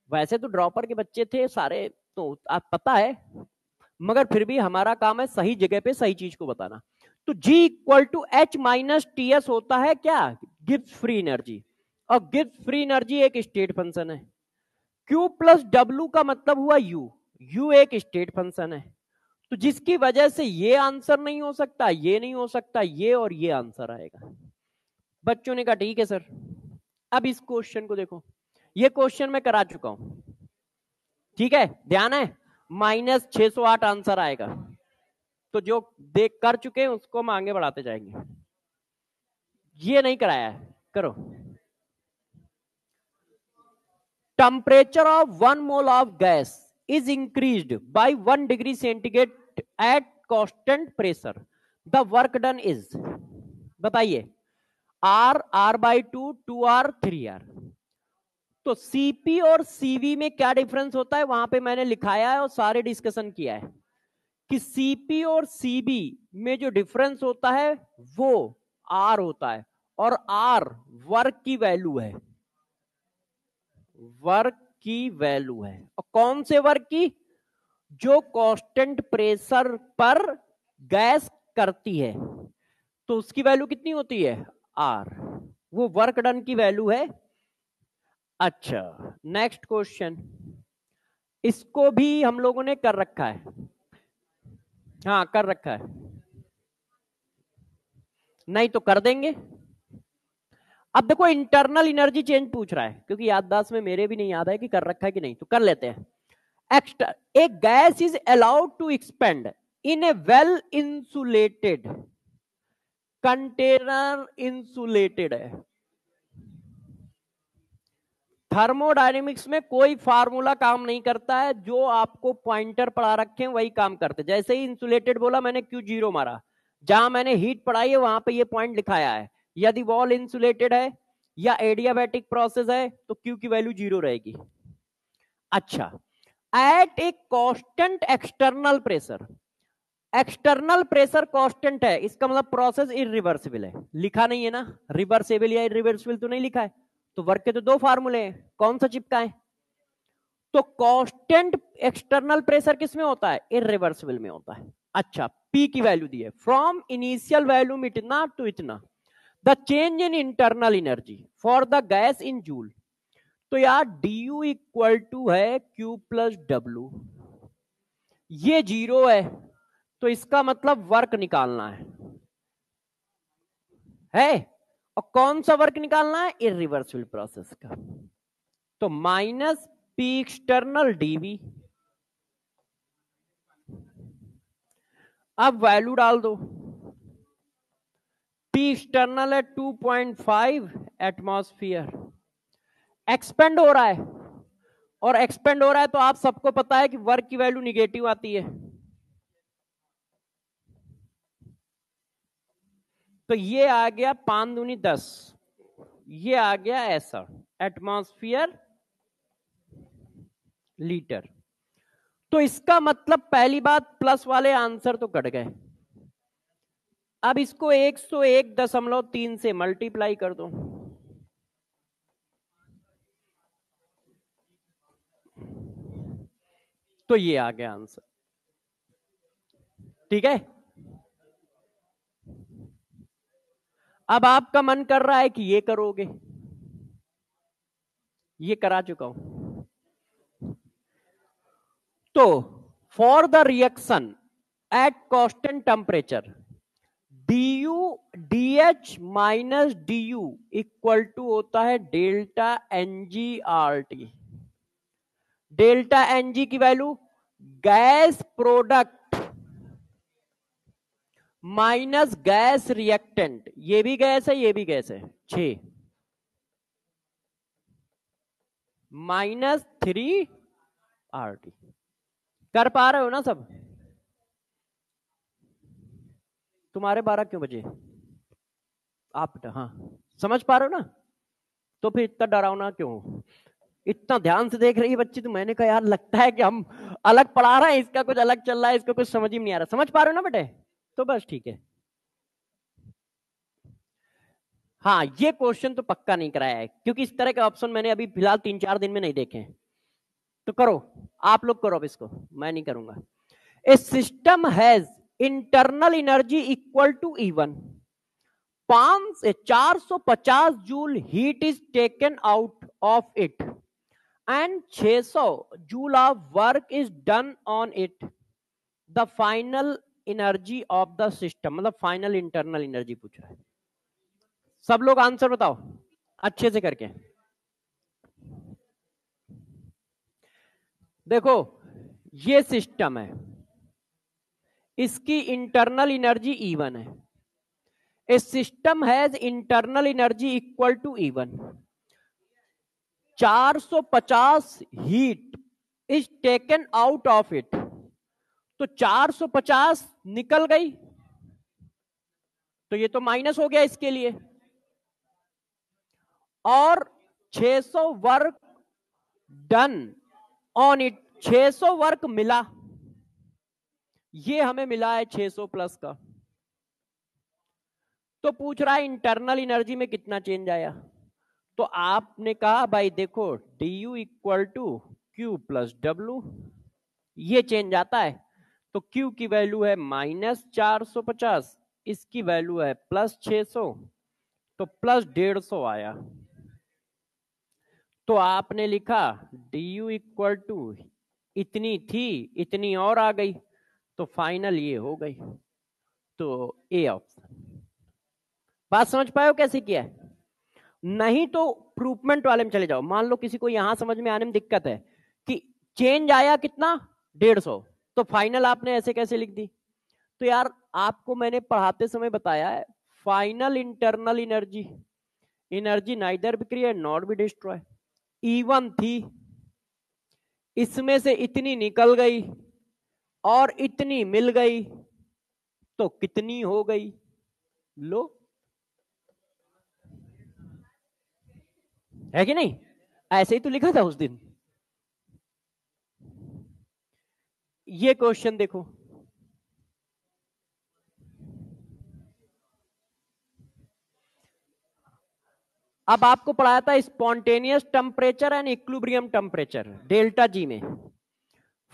वैसे तो ड्रॉपर के बच्चे थे सारे, तो आप पता है, मगर फिर भी हमारा काम है सही जगह पे सही चीज को बताना। तो G equal to H minus TS होता है क्या, गिब्स फ्री एनर्जी, और गिब्स फ्री एनर्जी एक स्टेट फंक्शन है। Q प्लस W का मतलब हुआ U, U एक स्टेट फंक्शन है। तो जिसकी वजह से ये आंसर नहीं हो सकता, ये नहीं हो सकता, ये और ये आंसर आएगा। बच्चों ने कहा ठीक है सर। अब इस क्वेश्चन को देखो, ये क्वेश्चन मैं करा चुका हूं, ठीक है, ध्यान है, -608 आंसर आएगा। तो जो देख कर चुके हैं उसको हम आगे बढ़ाते जाएंगे, ये नहीं कराया है, करो। Temperature of 1 mole of gas is increased by 1 degree centigrade eight constant pressure, the work done is, बताइए, R/2, 2R, 3R। तो सीपी और सीवी में क्या डिफरेंस होता है, वहां पे मैंने लिखाया है और सारे डिस्कशन किया है कि सीपी और सीबी में जो डिफरेंस होता है वो आर होता है, और आर वर्क की वैल्यू है, वर्क की वैल्यू है। और कौन से वर्क की, जो कांस्टेंट प्रेशर पर गैस करती है, तो उसकी वैल्यू कितनी होती है, आर, वो वर्क डन की वैल्यू है। अच्छा, नेक्स्ट क्वेश्चन, इसको भी हम लोगों ने कर रखा है, हाँ कर रखा है, नहीं तो कर देंगे। अब देखो इंटरनल एनर्जी चेंज पूछ रहा है, क्योंकि याददाश्त में मेरे भी नहीं याद है कि कर रखा है कि नहीं, तो कर लेते हैं। Extra, a gas is allowed to expand in a well insulated container, insulated है। थर्मोडायनेमिक्स में कोई फार्मूला काम नहीं करता है, जो आपको पॉइंटर पढ़ा रखे हैं वही काम करते। जैसे ही इंसुलेटेड बोला मैंने Q0 मारा, जहां मैंने हीट पढ़ाई है वहां पे ये पॉइंट लिखाया है। यदि वॉल इंसुलेटेड है या एडियाबैटिक प्रोसेस है तो Q की वैल्यू 0 रहेगी। अच्छा, at a constant external pressure, external pressure constant है, इसका मतलब प्रोसेस इरिवर्सिबल है, लिखा नहीं है ना, रिवर्सिबल या इरिवर्सिबल तो नहीं लिखा है। तो वर्क के तो दो फार्मूले हैं, कौन सा चिपका है, तो कांस्टेंट एक्सटर्नल प्रेशर किस में होता है, इरिवर्सिबल में होता है। अच्छा, P की वैल्यू दी है, फ्रॉम इनिशियल वैल्यू इतना टू इतना, the change in internal energy for the gas in joule. तो यार du इक्वल टू है Q प्लस W, ये 0 है, तो इसका मतलब वर्क निकालना है, और कौन सा वर्क निकालना है, इरिवर्सिबल प्रोसेस का। तो -P एक्सटर्नल dV, अब वैल्यू डाल दो, P एक्सटर्नल है 2.5 एटमॉस्फेयर, एक्सपेंड हो रहा है, और एक्सपेंड हो रहा है तो आप सबको पता है कि वर्क की वैल्यू निगेटिव आती है। तो ये आ गया 5 दूनी 10, ये आ गया ऐसा, एटमॉस्फेयर लीटर। तो इसका मतलब पहली बात, प्लस वाले आंसर तो कट गए। अब इसको 101.3 से मल्टीप्लाई कर दो, तो ये आ गया आंसर, ठीक है। अब आपका मन कर रहा है कि ये करोगे, ये करा चुका हूं। तो for the reaction at constant temperature du dh minus du equal to होता है डेल्टा ngRT। डेल्टा ng की value gas product minus gas reactant, ये भी गैस है ये भी गैस है, 6 माइनस 3RT। कर पा रहे हो ना सब? तुम्हारे 12 क्यों बजे आप? हाँ समझ पा रहे हो ना? तो फिर इतना डरावना क्यों? इतना ध्यान से देख रही है बच्ची, तो मैंने कहा यार लगता है कि हम अलग पढ़ा रहे हैं, इसका कुछ अलग चल रहा है, इसको कुछ समझ ही नहीं आ रहा। समझ पा रहे हो ना बेटे? तो बस ठीक है। हाँ ये क्वेश्चन तो पक्का नहीं कराया है, क्योंकि इस तरह के ऑप्शन मैंने अभी फिलहाल 3-4 दिन में नहीं देखे हैं। तो करो, आप लोग करो अब इसको, मैं नहीं करूंगा। A system has internal energy equal to E1, 450 joule heat is taken out of it and 600 joule of work is done on it. The final energy of the system, मतलब फाइनल इंटरनल एनर्जी पूछ रहा है। सब लोग answer बताओ अच्छे से करके। देखो ये सिस्टम है, इसकी इंटरनल एनर्जी E1 है। A system has internal energy equal to E1, 450 heat is taken out of it. तो 450 निकल गई, तो ये तो माइनस हो गया इसके लिए, और 600 work done on it, 600 work मिला, ये हमें मिला है 600 प्लस का। तो पूछ रहा है इंटरनल एनर्जी में कितना चेंज आया। तो आपने कहा भाई देखो du equal to Q plus W, ये चेंज आता है। तो Q की वैल्यू है -450, इसकी वैल्यू है +600, तो +150 आया। तो आपने लिखा du इक्वल टू इतनी थी, इतनी और आ गई, तो फाइनल ये हो गई। तो ए ऑप्शन। बात समझ पाए हो कैसे किया है? नहीं तो प्रूफमेंट वाले में चले जाओ। मान लो किसी को यहां समझ में आने में दिक्कत है कि चेंज आया कितना 150, तो फाइनल आपने ऐसे कैसे लिख दी? तो यार आपको मैंने पढ़ाते समय बताया है, final internal energy, energy neither be create not be destroy. E1 थी, इसमें से इतनी निकल गई और इतनी मिल गई, तो कितनी हो गई? लो, है कि नहीं? ऐसे ही तो लिखा था उस दिन। ये क्वेश्चन देखो, अब आपको पढ़ाया था spontaneous temperature and equilibrium temperature delta G में।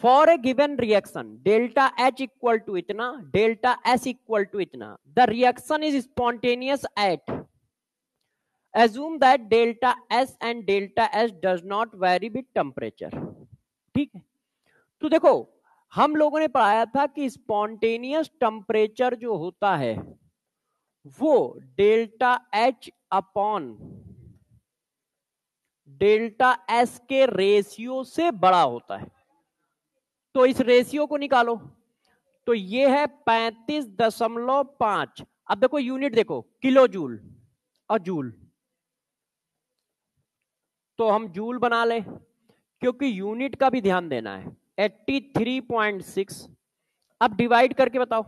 For a given reaction delta H equal to इतना, डेल्टा S इक्वल टू इतना, the reaction is spontaneous at, assume that delta S and delta S does not vary with temperature। ठीक है, तो देखो हम लोगों ने पढ़ाया था कि स्पॉन्टेनियस टेम्परेचर जो होता है वो delta H upon delta S के रेशियो से बड़ा होता है। तो इस रेशियो को निकालो, तो ये है 35.5। अब देखो यूनिट देखो, किलो जूल और जूल, तो हम जूल बना ले, क्योंकि यूनिट का भी ध्यान देना है। 83.6, अब डिवाइड करके बताओ,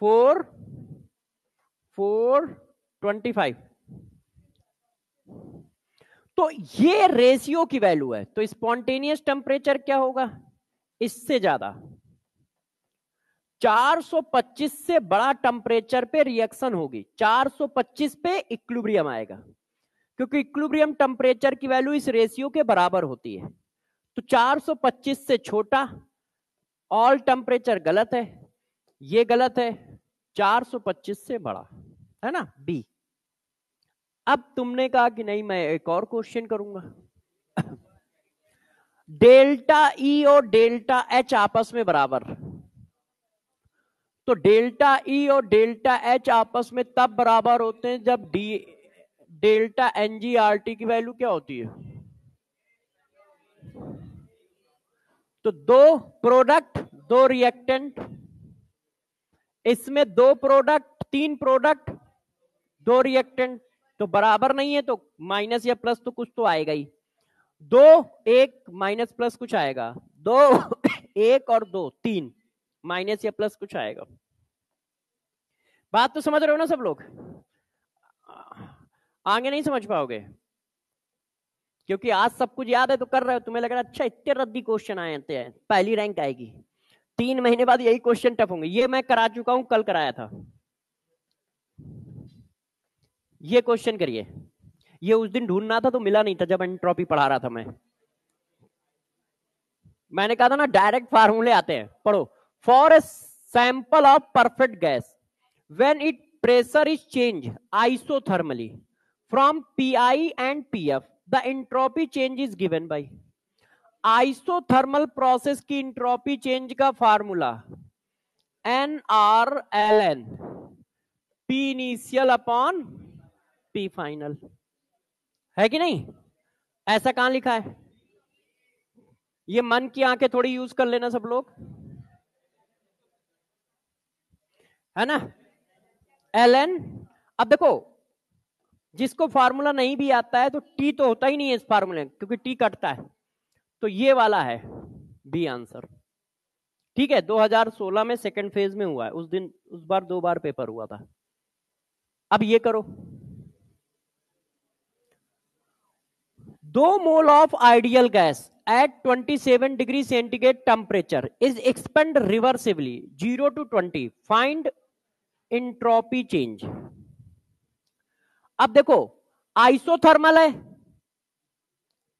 425। तो ये रेशियो की वैल्यू है, तो स्पॉन्टेनियस टेम्परेचर क्या होगा? इससे ज्यादा। 425 से बड़ा टेम्परेचर पे रिएक्शन होगी, 425 पे इक्विलिब्रियम आएगा, क्योंकि इक्विलिब्रियम टेम्परेचर की वैल्यू इस रेशियो के बराबर होती है। तो 425 से छोटा, ऑल टेम्परेचर गलत है, ये गलत है, 425 से बड़ा है ना, बी। अब तुमने कहा कि नहीं मैं एक और क्वेश्चन करूंगा। डेल्टा ई और डेल्टा एच आपस में बराबर, तो डेल्टा ई और डेल्टा एच आपस में तब बराबर होते हैं जब डेल्टा एनजीआरटी की वैल्यू क्या होती है? तो दो प्रोडक्ट दो रिएक्टेंट, इसमें दो प्रोडक्ट तीन प्रोडक्ट दो रिएक्टेंट, तो बराबर नहीं है तो माइनस या प्लस तो कुछ तो आएगा ही। दो एक माइनस प्लस कुछ आएगा, दो एक और दो तीन माइनस या प्लस कुछ आएगा। बात तो समझ रहे हो ना सब लोग? आगे नहीं समझ पाओगे क्योंकि आज सब कुछ याद है तो कर रहे हो। तुम्हें लग रहा है अच्छा इतने रद्दी क्वेश्चन आए हैं, पहली रैंक आएगी, 3 महीने बाद यही क्वेश्चन टफ होंगे। ये मैं करा चुका हूं, कल कराया था। ये क्वेश्चन करिए, ये उस दिन ढूंढना था तो मिला नहीं था जब एंट्रोपी पढ़ा रहा था मैंने कहा था ना डायरेक्ट फार्मूले आते हैं, पढ़ो। For a sample of perfect gas when it pressure is change isothermally from pi and PF the entropy change is given by. Isothermal process की एंट्रोपी चेंज का formula NRLN, P initial upon P final, है कि नहीं? ऐसा कहां लिखा है? ये मन की आंखें थोड़ी यूज कर लेना सब लोग, है ना? LN। अब देखो जिसको फार्मूला नहीं भी आता है तो टी तो होता ही नहीं है इस फार्मूले क्योंकि टी कटता है, तो ये वाला है बी आंसर। ठीक है, 2016 में सेकंड फेज में हुआ है, उस दिन उस बार 2 बार पेपर हुआ था। अब ये करो, 2 mole of ideal gas at 27 degree centigrade temperature is expand reversibly 0 to 20, find entropy change। अब देखो आइसोथर्मल है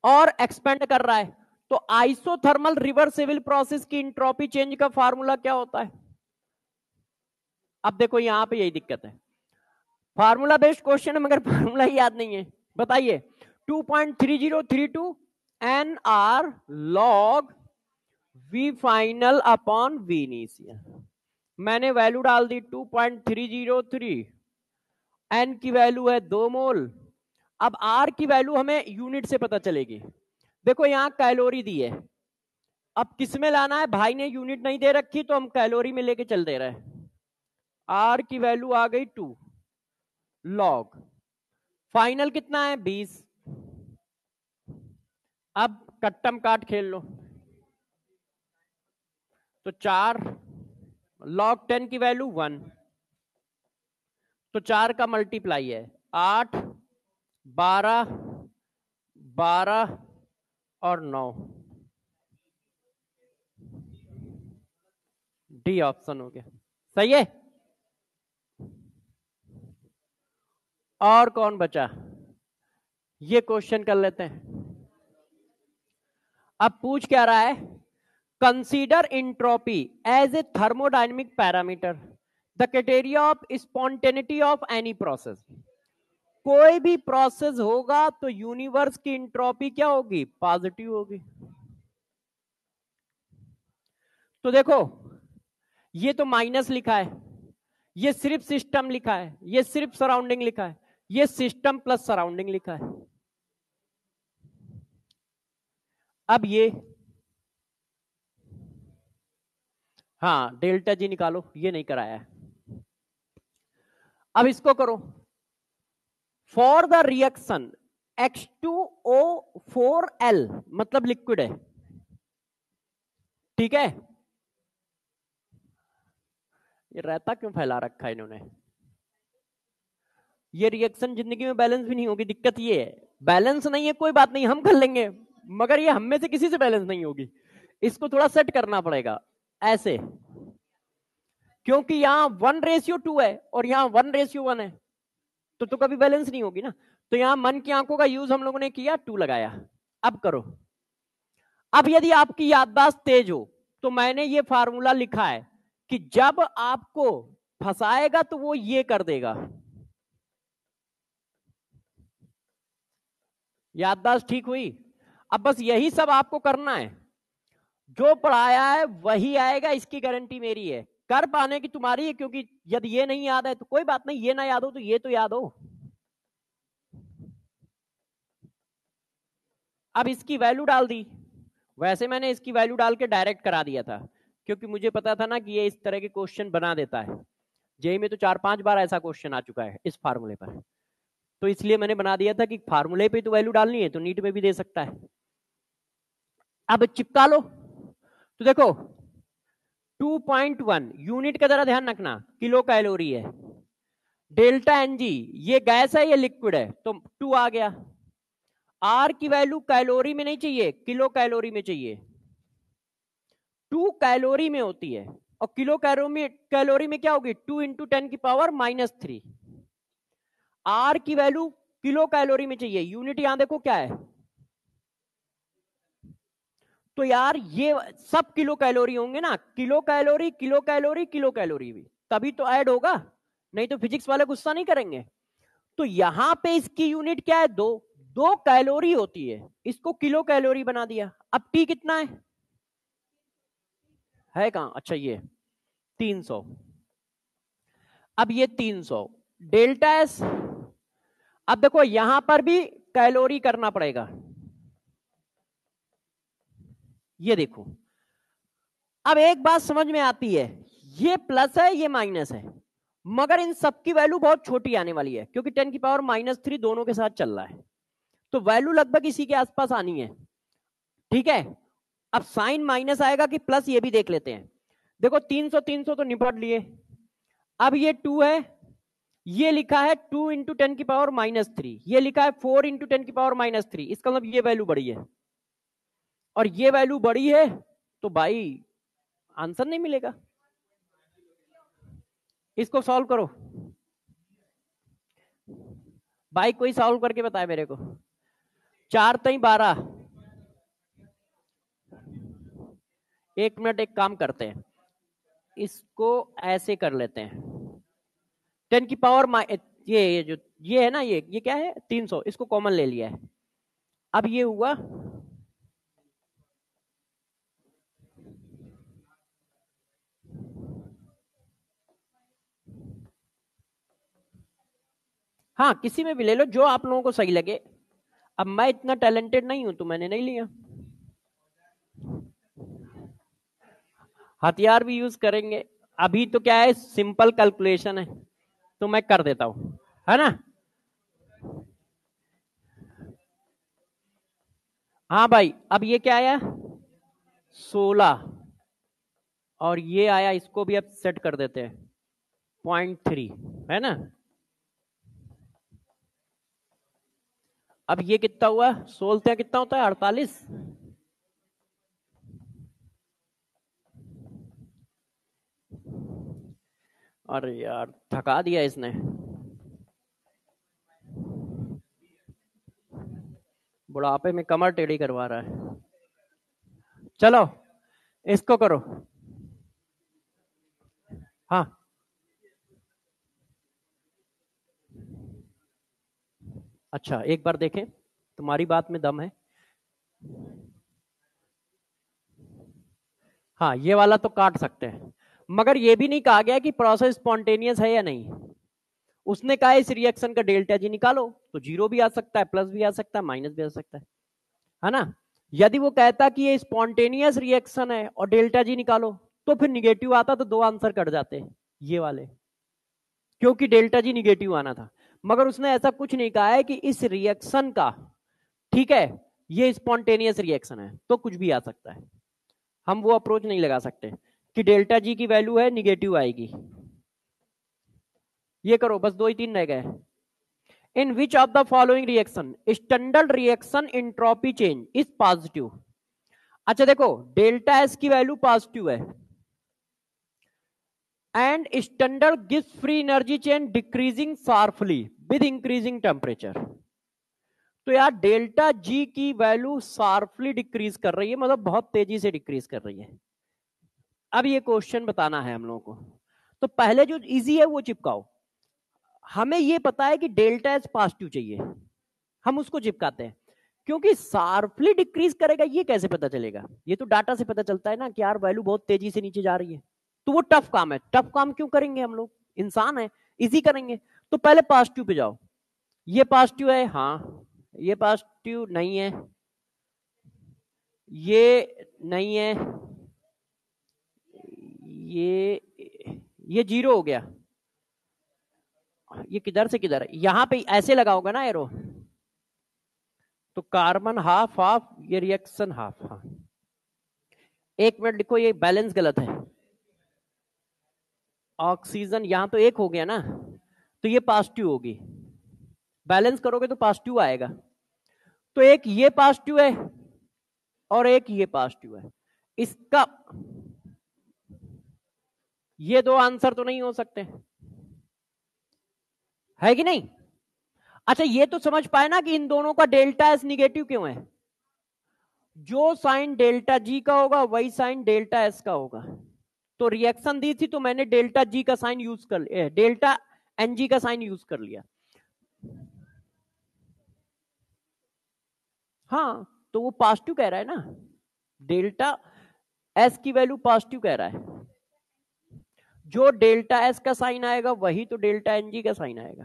और एक्सपेंड कर रहा है, तो आइसोथर्मल रिवर्सिबल प्रोसेस की एंट्रोपी चेंज का फार्मूला क्या होता है? अब देखो यहां पे यही दिक्कत है, फार्मूला बेस्ड क्वेश्चन है मगर फार्मूला ही याद नहीं है। बताइए 2.3032 NR log V final upon V initial. मैंने वैल्यू डाल दी 2.303, N की वैल्यू है 2 मोल। अब R की वैल्यू हमें यूनिट से पता चलेगी। देखो यहां कैलोरी दी है, अब किस में लाना है? भाई ने यूनिट नहीं दे रखी तो हम कैलोरी में लेके चल दे रहे हैं। R की वैल्यू आ गई 2 लॉग, फाइनल कितना है 20। अब कट्टम काट खेल लो, तो 4 लॉग 10 की वैल्यू 1, तो 4 का मल्टीप्लाई है 8 12 12 और 9, डी ऑप्शन हो गया। सही है। और कौन बचा? ये क्वेश्चन कर लेते हैं। अब पूछ क्या रहा है? Consider entropy as a thermodynamic parameter, the criteria of spontaneity of any process. कोई भी प्रोसेस होगा तो यूनिवर्स की एंट्रोपी क्या होगी? पॉजिटिव होगी। तो देखो ये तो माइनस लिखा है, ये सिर्फ सिस्टम लिखा है, ये सिर्फ सराउंडिंग लिखा है, ये सिस्टम प्लस सराउंडिंग लिखा है। अब ये हाँ डेल्टा जी निकालो, ये नहीं कराया है। अब इसको करो, फॉर द रिएक्शन H2O4L मतलब लिक्विड है, ठीक है? ये रहता क्यों फैला रखा है इन्होंने? ये रिएक्शन जिंदगी में बैलेंस भी नहीं होगी। दिक्कत ये है, बैलेंस नहीं है कोई बात नहीं, हम कर लेंगे, मगर ये हम में से किसी से बैलेंस नहीं होगी। इसको थोड़ा सेट करना पड़ेगा ऐसे, क्योंकि यहां 1:2 है और यहां 1:1 है, तो कभी बैलेंस नहीं होगी ना। तो यहां मन की आंखों का यूज हम लोगों ने किया, 2 लगाया। अब करो, अब यदि आपकी याददाश्त तेज हो तो मैंने ये फार्मूला लिखा है कि जब आपको फंसाएगा तो वो ये कर देगा। याददाश्त ठीक हुई? अब बस यही सब आपको करना है, जो पढ़ाया है वही आएगा, इसकी गारंटी मेरी है। कर पाने की तुम्हारी है, क्योंकि यदि ये नहीं याद है तो कोई बात नहीं, ये ना याद हो तो ये तो याद हो। अब इसकी वैल्यू डाल दी, वैसे मैंने इसकी वैल्यू डाल के डायरेक्ट करा दिया था, क्योंकि मुझे पता था ना कि ये इस तरह के क्वेश्चन बना देता है। जेई में तो 4-5 बार ऐसा क्वेश्चन आ चुका है इस फार्मूले पर, तो इसलिए मैंने बना दिया था कि फार्मूले पे तो वैल्यू डालनी है, तो नीट में भी दे सकता है। अब चिपका लो, तो देखो 2.1 यूनिट का जरा ध्यान रखना, किलो कैलोरी है। डेल्टा एनजी ये गैस है, ये लिक्विड है, तो 2 आ गया। आर की वैल्यू कैलोरी में नहीं चाहिए, किलो कैलोरी में चाहिए। 2 कैलोरी में होती है, और किलो कैलोरी में क्या होगी? 2 इंटू 10 की पावर -3। आर की वैल्यू किलो कैलोरी में चाहिए, यूनिट यहां देखो क्या है। तो यार ये सब किलो कैलोरी होंगे ना, kilo calorie kilo calorie kilo calorie भी, तभी तो ऐड होगा, नहीं तो फिजिक्स वाले गुस्सा नहीं करेंगे। तो यहां पे इसकी यूनिट क्या है? 2 कैलोरी होती है, इसको किलो कैलोरी बना दिया। अब टी कितना है कहां? अच्छा ये 300। अब ये 300 डेल्टा एस। अब देखो यहां पर भी कैलोरी करना पड़ेगा, ये देखो। अब एक बात समझ में आती है, ये प्लस है ये माइनस है, मगर इन सब की वैल्यू बहुत छोटी आने वाली है, क्योंकि 10 की पावर -3 दोनों के साथ चल रहा है, तो वैल्यू लगभग इसी के आसपास आनी है। ठीक है, अब साइन माइनस आएगा कि प्लस, ये भी देख लेते हैं। देखो 300 300 तो निपट लिए। अब ये 2 है, ये लिखा है 2 इंटू 10 की पावर -3, ये लिखा है 4 इंटू 10 की पावर -3, इसका मतलब ये वैल्यू बड़ी है, और ये वैल्यू बड़ी है, तो भाई आंसर नहीं मिलेगा। इसको सॉल्व करो भाई, कोई सॉल्व करके बताए मेरे को। 4 3 12। 1 मिनट, एक काम करते हैं, इसको ऐसे कर लेते हैं। 10 की पावर ये जो ये है ना, ये क्या है? 300, इसको कॉमन ले लिया है। अब ये हुआ, हाँ किसी में भी ले लो, जो आप लोगों को सही लगे। अब मैं इतना टैलेंटेड नहीं हूं, तो मैंने नहीं लिया। हथियार भी यूज करेंगे। अभी तो क्या है, सिंपल कैलकुलेशन है, तो मैं कर देता हूं, है ना। हाँ भाई, अब ये क्या आया? 16, और ये आया, इसको भी अब सेट कर देते हैं 0.3, है ना। अब ये कितना हुआ? 16 कितना होता है? 48। अरे यार थका दिया इसने, बुढ़ापे में कमर टेढ़ी करवा रहा है। चलो इसको करो। हाँ अच्छा, एक बार देखें, तुम्हारी बात में दम है। हाँ ये वाला तो काट सकते हैं, मगर ये भी नहीं कहा गया कि प्रोसेस स्पॉन्टेनियस है या नहीं। उसने कहा इस रिएक्शन का डेल्टा जी निकालो, तो 0 भी आ सकता है, प्लस भी आ सकता है, माइनस भी आ सकता है ना। यदि वो कहता कि ये स्पॉन्टेनियस रिएक्शन है और डेल्टा जी निकालो, तो फिर निगेटिव आता, तो 2 आंसर कट जाते ये वाले, क्योंकि डेल्टा जी निगेटिव आना था। मगर उसने ऐसा कुछ नहीं कहा है कि इस रिएक्शन का, ठीक है, ये स्पॉन्टेनियस रिएक्शन है, तो कुछ भी आ सकता है। हम वो अप्रोच नहीं लगा सकते कि डेल्टा जी की वैल्यू है निगेटिव आएगी। ये करो, बस 2 ही 3 रह गए। In which of the following reaction standard reaction entropy change is positive. अच्छा देखो, डेल्टा एस की वैल्यू पॉजिटिव है, and standard gives free energy change decreasing sharply with increasing temperature. तो यार डेल्टा जी की वैल्यू शार्पली डिक्रीज कर रही है, मतलब बहुत तेजी से डिक्रीज कर रही है। अब ये क्वेश्चन बताना है हम लोगों को, तो पहले जो इजी है वो चिपकाओ। हमें ये पता है कि डेल्टा एच पॉजिटिव चाहिए, हम उसको चिपकाते हैं। क्योंकि शार्पली डिक्रीज करेगा ये कैसे पता चलेगा? ये तो डाटा से पता चलता है ना कि यार वैल्यू बहुत तेजी से नीचे जा रही है। तो वो टफ काम है। टफ काम क्यों करेंगे हम लोग, इंसान है, इजी करेंगे। तो पहले पॉजिटिव पे जाओ। ये पॉजिटिव है, हाँ ये पॉजिटिव नहीं है, ये नहीं है, ये जीरो हो गया। ये किधर से किधर है? यहां पे ऐसे लगाओगे ना एरो, तो कार्बन हाफ हाफ, ये रिएक्शन हाफ। हाँ एक मिनट लिखो, ये बैलेंस गलत है। ऑक्सीजन यहां तो एक हो गया ना, तो ये पॉजिटिव होगी। बैलेंस करोगे तो पॉजिटिव आएगा। तो एक ये पॉजिटिव है और एक ये पॉजिटिव है। इसका ये दो आंसर तो नहीं हो सकते, है कि नहीं? अच्छा ये तो समझ पाए ना कि इन दोनों का डेल्टा एस निगेटिव क्यों है? जो साइन डेल्टा जी का होगा वही साइन डेल्टा एस का होगा। तो रिएक्शन दी थी तो मैंने डेल्टा जी का साइन यूज कर लिया, डेल्टा एन जी का साइन यूज कर लिया। हाँ तो वो पॉजिटिव कह रहा है ना, डेल्टा एस की वैल्यू पॉजिटिव कह रहा है। जो डेल्टा एस का साइन आएगा वही तो डेल्टा एन जी का साइन आएगा।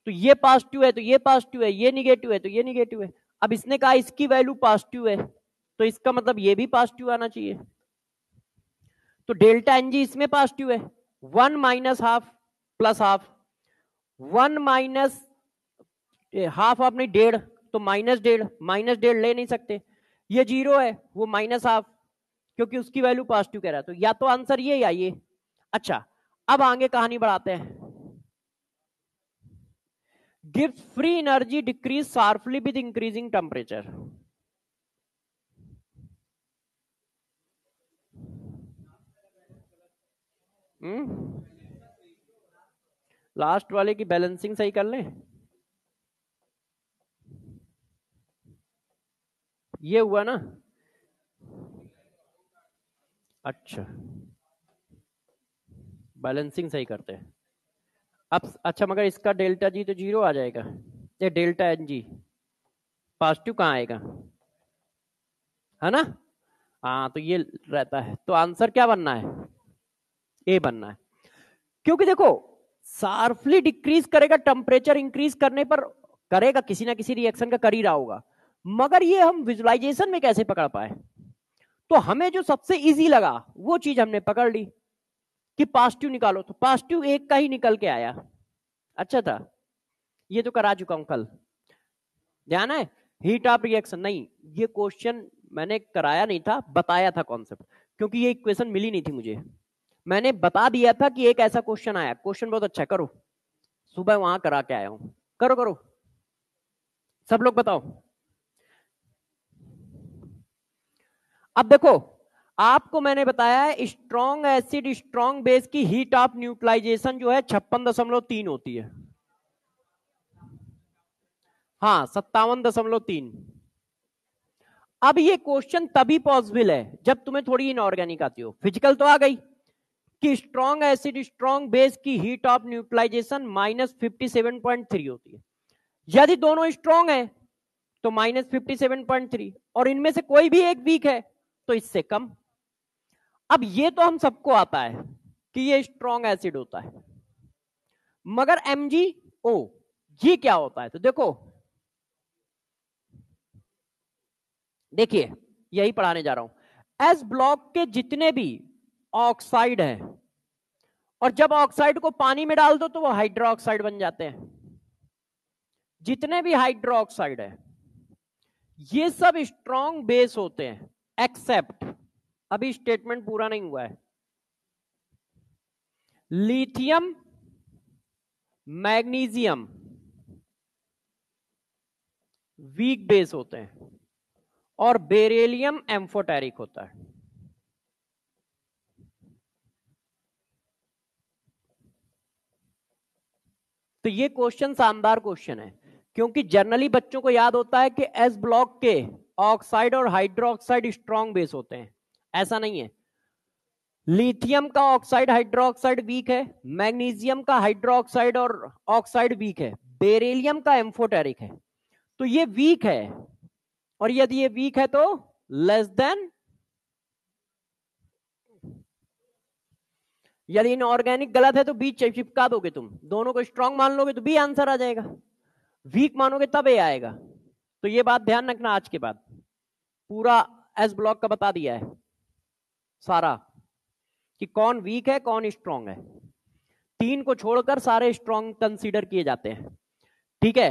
तो ये पॉजिटिव है तो ये पॉजिटिव है, ये निगेटिव है तो ये निगेटिव है। अब इसने कहा इसकी वैल्यू पॉजिटिव है, तो इसका मतलब ये भी पॉजिटिव आना चाहिए। तो डेल्टा एन जी इसमें पॉजिटिव है, 1 minus half plus half, 1 minus half आपने डेढ़, तो माइनस डेढ़ ले नहीं सकते। ये जीरो है, वो माइनस हाफ, क्योंकि उसकी वैल्यू पॉजिटिव कह रहा है। तो या तो आंसर ये या ये। अच्छा अब आगे कहानी बढ़ाते हैं। gives free energy decrease sharply with increasing temperature. Last वाले की बैलेंसिंग सही कर लें। ये हुआ ना? अच्छा बैलेंसिंग सही करते हैं अब। अच्छा मगर इसका डेल्टा जी तो जीरो आ जाएगा, ये डेल्टा एन जी पॉजिटिव कहाँ आएगा, है ना? हाँ तो ये रहता है। तो आंसर क्या बनना है? ए बनना है। क्योंकि देखो शार्पली डिक्रीज करेगा, टेम्परेचर इंक्रीज करने पर करेगा, किसी ना किसी रिएक्शन का कर ही रहा होगा। मगर ये हम विजुलाइजेशन में कैसे पकड़ पाए? तो हमें जो सबसे इजी लगा वो चीज हमने पकड़ ली कि पॉजिटिव निकालो, तो पॉजिटिव एक का ही निकल के आया। अच्छा था, ये तो करा चुका हूं कल, ध्यान है? हीट ऑफ रिएक्शन नहीं, ये क्वेश्चन मैंने कराया नहीं था, बताया था कॉन्सेप्ट, क्योंकि ये इक्वेशन मिली नहीं थी मुझे। मैंने बता दिया था कि एक ऐसा क्वेश्चन आया, क्वेश्चन बहुत अच्छा, करो। सुबह वहां करा के आया हूं, करो करो सब लोग बताओ। अब देखो आपको मैंने बताया है स्ट्रॉन्ग एसिड स्ट्रॉन्ग बेस की हीट ऑफ न्यूट्रलाइजेशन जो है 56.3 होती है। हाँ 57.3। अब ये क्वेश्चन तभी पॉसिबल है जब तुम्हें थोड़ी इनऑर्गेनिक आती हो। फिजिकल तो आ गई कि स्ट्रॉन्ग एसिड स्ट्रॉन्ग बेस की हीट ऑफ न्यूट्रलाइजेशन -57.3 होती है। यदि दोनों स्ट्रॉन्ग है तो -57.3, और इनमें से कोई भी एक वीक है तो इससे कम। अब ये तो हम सबको आता है कि ये स्ट्रॉन्ग एसिड होता है, मगर MgO ये क्या होता है? तो देखिए यही पढ़ाने जा रहा हूं। एस ब्लॉक के जितने भी ऑक्साइड हैं, और जब ऑक्साइड को पानी में डाल दो तो वो हाइड्रोक्साइड बन जाते हैं। जितने भी हाइड्रोक्साइड है ये सब स्ट्रॉन्ग बेस होते हैं, एक्सेप्ट, अभी स्टेटमेंट पूरा नहीं हुआ है, लिथियम मैग्नीशियम वीक बेस होते हैं, और बेरिलियम एम्फोटेरिक होता है। तो ये क्वेश्चन शानदार क्वेश्चन है, क्योंकि जनरली बच्चों को याद होता है कि एस ब्लॉक के ऑक्साइड और हाइड्रोक्साइड स्ट्रॉन्ग बेस होते हैं। ऐसा नहीं है। लिथियम का ऑक्साइड हाइड्रोक्साइड वीक है, मैग्नीशियम का हाइड्रोक्साइड और ऑक्साइड वीक है, बेरिलियम का एम्फोटेरिक है। तो ये वीक है, और यदि ये वीक है तो लेस देन, यदि इनऑर्गेनिक गलत है तो बी चिपका दोगे तुम, दोनों को स्ट्रांग मान लोगे तो बी आंसर आ जाएगा, वीक मानोगे तब ए आएगा। तो ये बात ध्यान रखना, आज के बाद पूरा एस ब्लॉक का बता दिया है सारा कि कौन वीक है कौन स्ट्रांग है। 3 को छोड़कर सारे स्ट्रांग कंसीडर किए जाते हैं, ठीक है।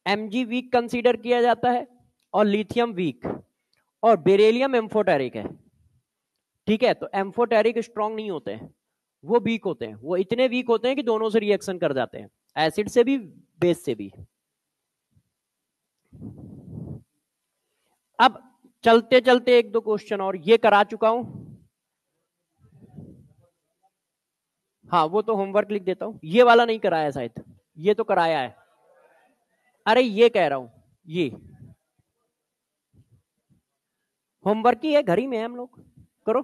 Mg वीक कंसीडर किया जाता है, और लिथियम वीक, और बेरिलियम एम्फोटेरिक है, ठीक है। तो एम्फोटेरिक स्ट्रांग नहीं होते हैं, वो वीक होते हैं, वो इतने वीक होते हैं कि दोनों से रिएक्शन कर जाते हैं, एसिड से भी बेस से भी। अब चलते चलते 1-2 क्वेश्चन और ये करा चुका हूं, हाँ वो तो होमवर्क लिख देता हूं, ये वाला नहीं कराया शायद, ये तो कराया है, अरे ये कह रहा हूं, ये होमवर्क ही है, घर ही में है हम लोग, करो।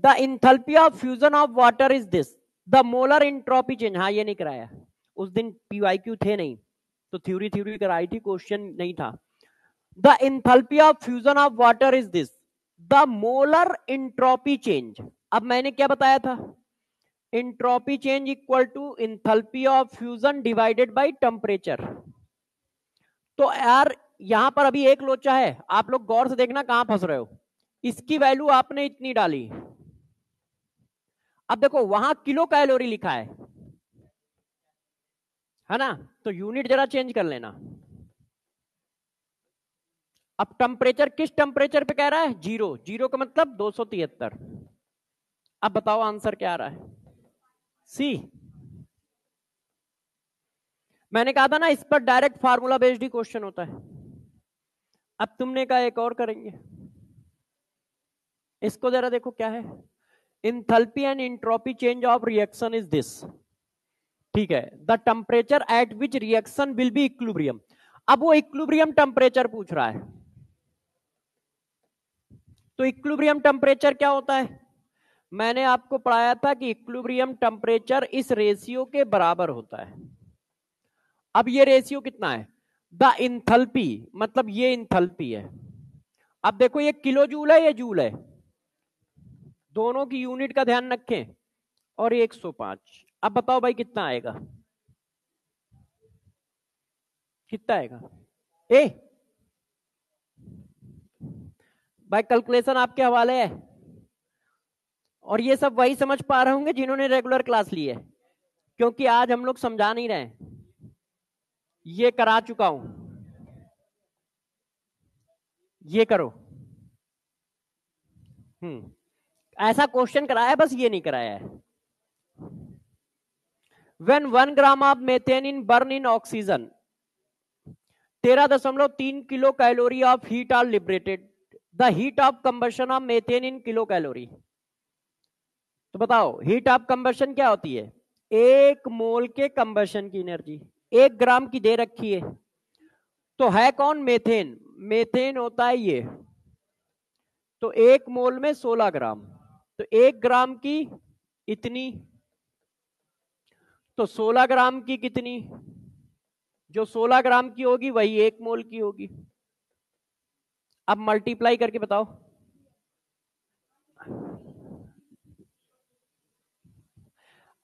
The enthalpy of fusion of water is this, the molar entropy change, हाँ ये नहीं कराया, उस दिन पीवाईक्यू थे नहीं, तो थ्योरी थ्योरी कराई थी, क्वेश्चन नहीं था। The enthalpy of fusion of water is this, the molar entropy change. अब मैंने क्या बताया था, entropy change equal to enthalpy of fusion divided by temperature. तो यार यहां पर अभी एक लोचा है, आप लोग गौर से देखना कहां फंस रहे हो, इसकी वैल्यू आपने इतनी डाली, अब देखो वहां किलो कैलोरी लिखा है ना, तो यूनिट जरा चेंज कर लेना। अब टेम्परेचर किस टेम्परेचर पे कह रहा है, 0, 0 का मतलब 273। अब बताओ आंसर क्या आ रहा है, सी। मैंने कहा था ना इस पर डायरेक्ट फार्मूला बेस्ड ही क्वेश्चन होता है। अब तुमने कहा एक और करेंगे, इसको जरा देखो क्या है, enthalpy and entropy change of reaction is this, ठीक है। The temperature at which reaction will be equilibrium. अब वो इक्विलिब्रियम टेम्परेचर पूछ रहा है, तो इक्विलिब्रियम टेम्परेचर क्या होता है, मैंने आपको पढ़ाया था कि इक्विलिब्रियम टेम्परेचर इस रेशियो के बराबर होता है। अब ये रेशियो कितना है, द इंथैल्पी, मतलब ये इंथैल्पी है। अब देखो ये किलो जूल है, ये जूल है, दोनों की यूनिट का ध्यान रखें, और 105। अब बताओ भाई कितना आएगा, कितना आएगा ए, भाई कैलकुलेशन आपके हवाले है, और ये सब वही समझ पा रहे होंगे जिन्होंने रेगुलर क्लास ली है, क्योंकि आज हम लोग समझा नहीं रहे, ये करा चुका हूं, ये करो। ऐसा क्वेश्चन कराया, बस ये नहीं कराया है। When 1 gram of methane in burn in oxygen, 13.3 kilo calorie of heat are liberated, the heat of combustion of methane in kilo calorie. तो बताओ हीट ऑफ कंबशन क्या होती है, 1 मोल के कंबशन की एनर्जी 1 ग्राम की दे रखी है, तो है कौन, मेथेन, मेथेन होता है ये, तो 1 मोल में 16 ग्राम, तो 1 ग्राम की इतनी, तो 16 ग्राम की कितनी, जो 16 ग्राम की होगी वही 1 मोल की होगी। अब मल्टीप्लाई करके बताओ,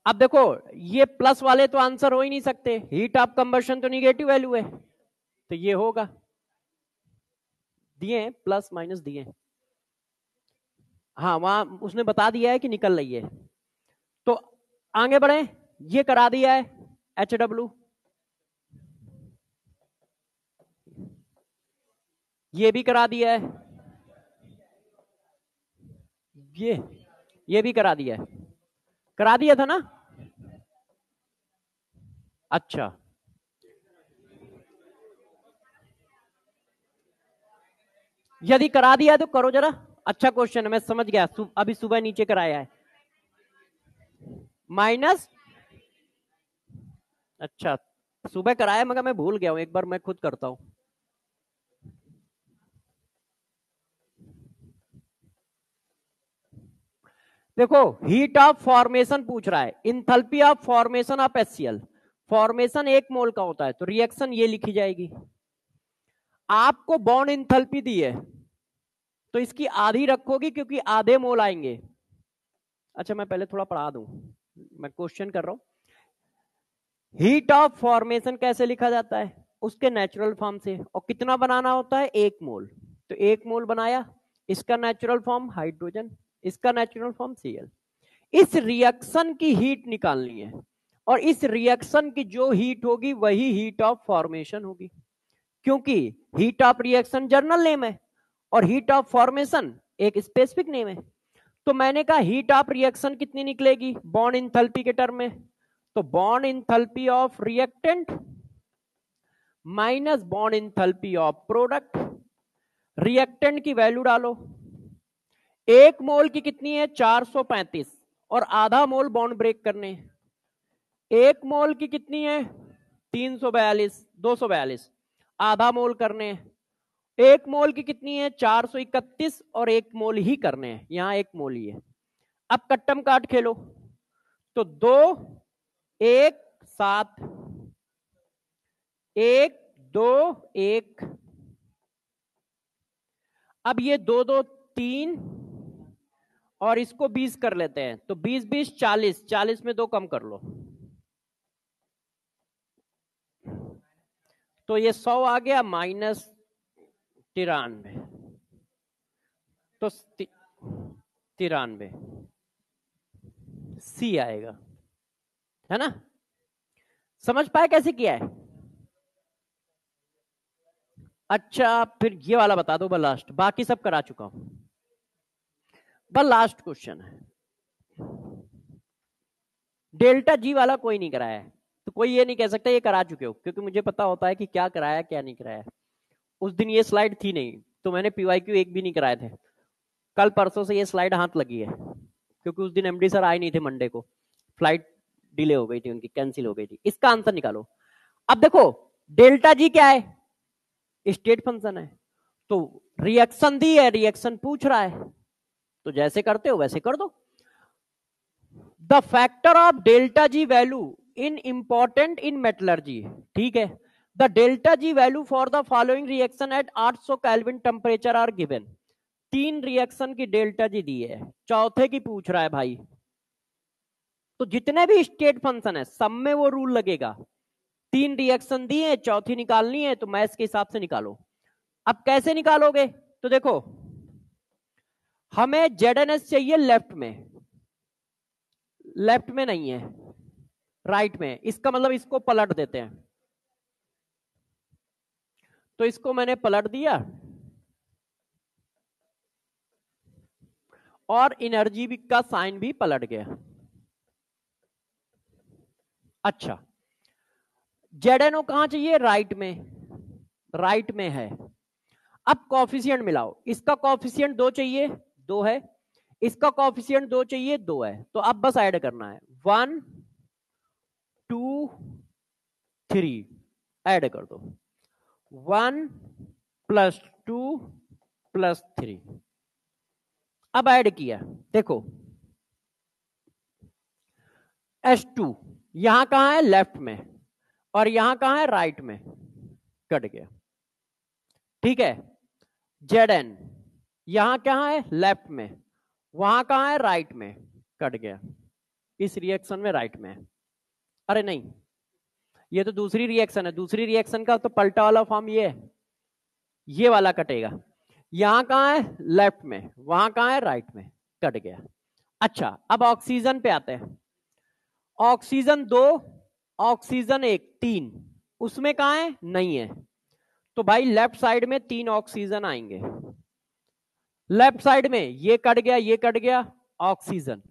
अब देखो ये प्लस वाले तो आंसर हो ही नहीं सकते, हीट ऑफ कंबशन तो निगेटिव वैल्यू है, तो ये होगा, दिए प्लस माइनस दिए, हाँ वहां उसने बता दिया है कि निकल रही है। तो आगे बढ़े, ये करा दिया है HW, ये भी करा दिया है, ये भी करा दिया है, करा दिया था ना, अच्छा यदि करा दिया तो करो जरा, अच्छा क्वेश्चन है, मैं समझ गया, अभी सुबह नीचे कराया है, माइनस, अच्छा सुबह कराया मगर मैं भूल गया हूं, एक बार मैं खुद करता हूं। देखो हीट ऑफ फॉर्मेशन पूछ रहा है, enthalpy of formation of HCl। Formation 1 मोल का होता है तो रिएक्शन ये लिखी जाएगी। आपको बॉन्ड इंथैल्पी दी है तो इसकी आधी रखोगी क्योंकि आधे मोल आएंगे। अच्छा मैं पहले थोड़ा पढ़ा दूं, मैं क्वेश्चन कर रहा हूं। हीट ऑफ फॉर्मेशन कैसे लिखा जाता है, उसके नेचुरल फॉर्म से, और कितना बनाना होता है 1 मोल। तो 1 मोल बनाया, इसका नेचुरल फॉर्म हाइड्रोजन, इसका नेचुरल फॉर्म Cl। इस रिएक्शन की हीट निकालनी है और इस रिएक्शन की जो हीट होगी वही हीट ऑफ फॉर्मेशन होगी, क्योंकि heat of reaction journal name है और हीट ऑफ फॉर्मेशन एक स्पेसिफिक नेम है। तो मैंने कहा हीट ऑफ रिएक्शन कितनी निकलेगी बॉन्ड इंथैल्पी के टर्म में, तो bond enthalpy of reactant minus bond enthalpy of product. Reactant की वैल्यू डालो, 1 मोल की कितनी है 435 और आधा मोल बॉन्ड ब्रेक करने। 1 मोल की कितनी है 342, 242, आधा मोल करने। 1 मोल की कितनी है 431 और 1 मोल ही करने हैं, यहां 1 मोल ही है। अब कट्टम काट खेलो तो 2 1 7 1 2 1, अब ये 2 2 3 और इसको 20 कर लेते हैं तो 20 20 40, 40 में 2 कम कर लो तो ये 100 आ गया माइनस 93, तो 93 सी आएगा, है ना। समझ पाए कैसे किया है। अच्छा फिर ये वाला बता दो बस लास्ट, बाकी सब करा चुका हूं, बस लास्ट क्वेश्चन है। डेल्टा जी वाला कोई नहीं कराया है तो कोई ये नहीं कह सकता ये करा चुके हो, क्योंकि मुझे पता होता है कि क्या कराया क्या नहीं कराया। उस दिन ये स्लाइड थी नहीं तो मैंने PYQ 1 भी नहीं कराए थे, कल परसों से ये स्लाइड हाथ लगी है, क्योंकि उस दिन MD सर आए नहीं थे मंडे को, फ्लाइट डिले हो गई थी उनकी, कैंसिल हो गई थी। इसका आंसर निकालो। अब देखो डेल्टा जी क्या है, स्टेट फंक्शन है, तो रिएक्शन दी है, रिएक्शन पूछ रहा है, तो जैसे करते हो वैसे कर दो। The factor of delta G value in important in metallurgy, ठीक है। The delta G value for the following reaction at 800 kelvin temperature are given. 3 reaction की डेल्टा जी दी है, चौथे की पूछ रहा है भाई, तो जितने भी स्टेट फंक्शन है सब में वो रूल लगेगा। 3 रिएक्शन दी है, चौथी निकालनी है तो मैथ्स के हिसाब से निकालो। अब कैसे निकालोगे, तो देखो हमें ZNS चाहिए लेफ्ट में, लेफ्ट में नहीं है राइट में, इसका मतलब इसको पलट देते हैं, तो इसको मैंने पलट दिया और एनर्जी का साइन भी पलट गया। अच्छा ZNO कहां चाहिए, राइट में, राइट में है। अब कॉफिशिएंट मिलाओ, इसका कॉफिशिएंट 2 चाहिए 2 है, इसका कॉफिशिएंट 2 चाहिए 2 है, तो अब बस ऐड करना है 1 2 3, ऐड कर दो 1 + 2 + 3। अब ऐड किया, देखो H2 यहां कहां है लेफ्ट में और यहां कहां है राइट में, कट गया, ठीक है। Zn यहां कहां है लेफ्ट में, वहां कहां है राइट में, कट गया, इस रिएक्शन में राइट में है। अरे नहीं ये तो दूसरी रिएक्शन है, दूसरी रिएक्शन का तो पलटा वाला फॉर्म ये है, ये वाला कटेगा। यहां कहां है लेफ्ट में, वहां कहां है राइट में, कट गया। अच्छा अब ऑक्सीजन पे आते हैं, ऑक्सीजन 2 ऑक्सीजन 1 3, उसमें कहां है नहीं है, तो भाई लेफ्ट साइड में 3 ऑक्सीजन आएंगे, लेफ्ट साइड में ये कट गया ये कट गया ऑक्सीजन।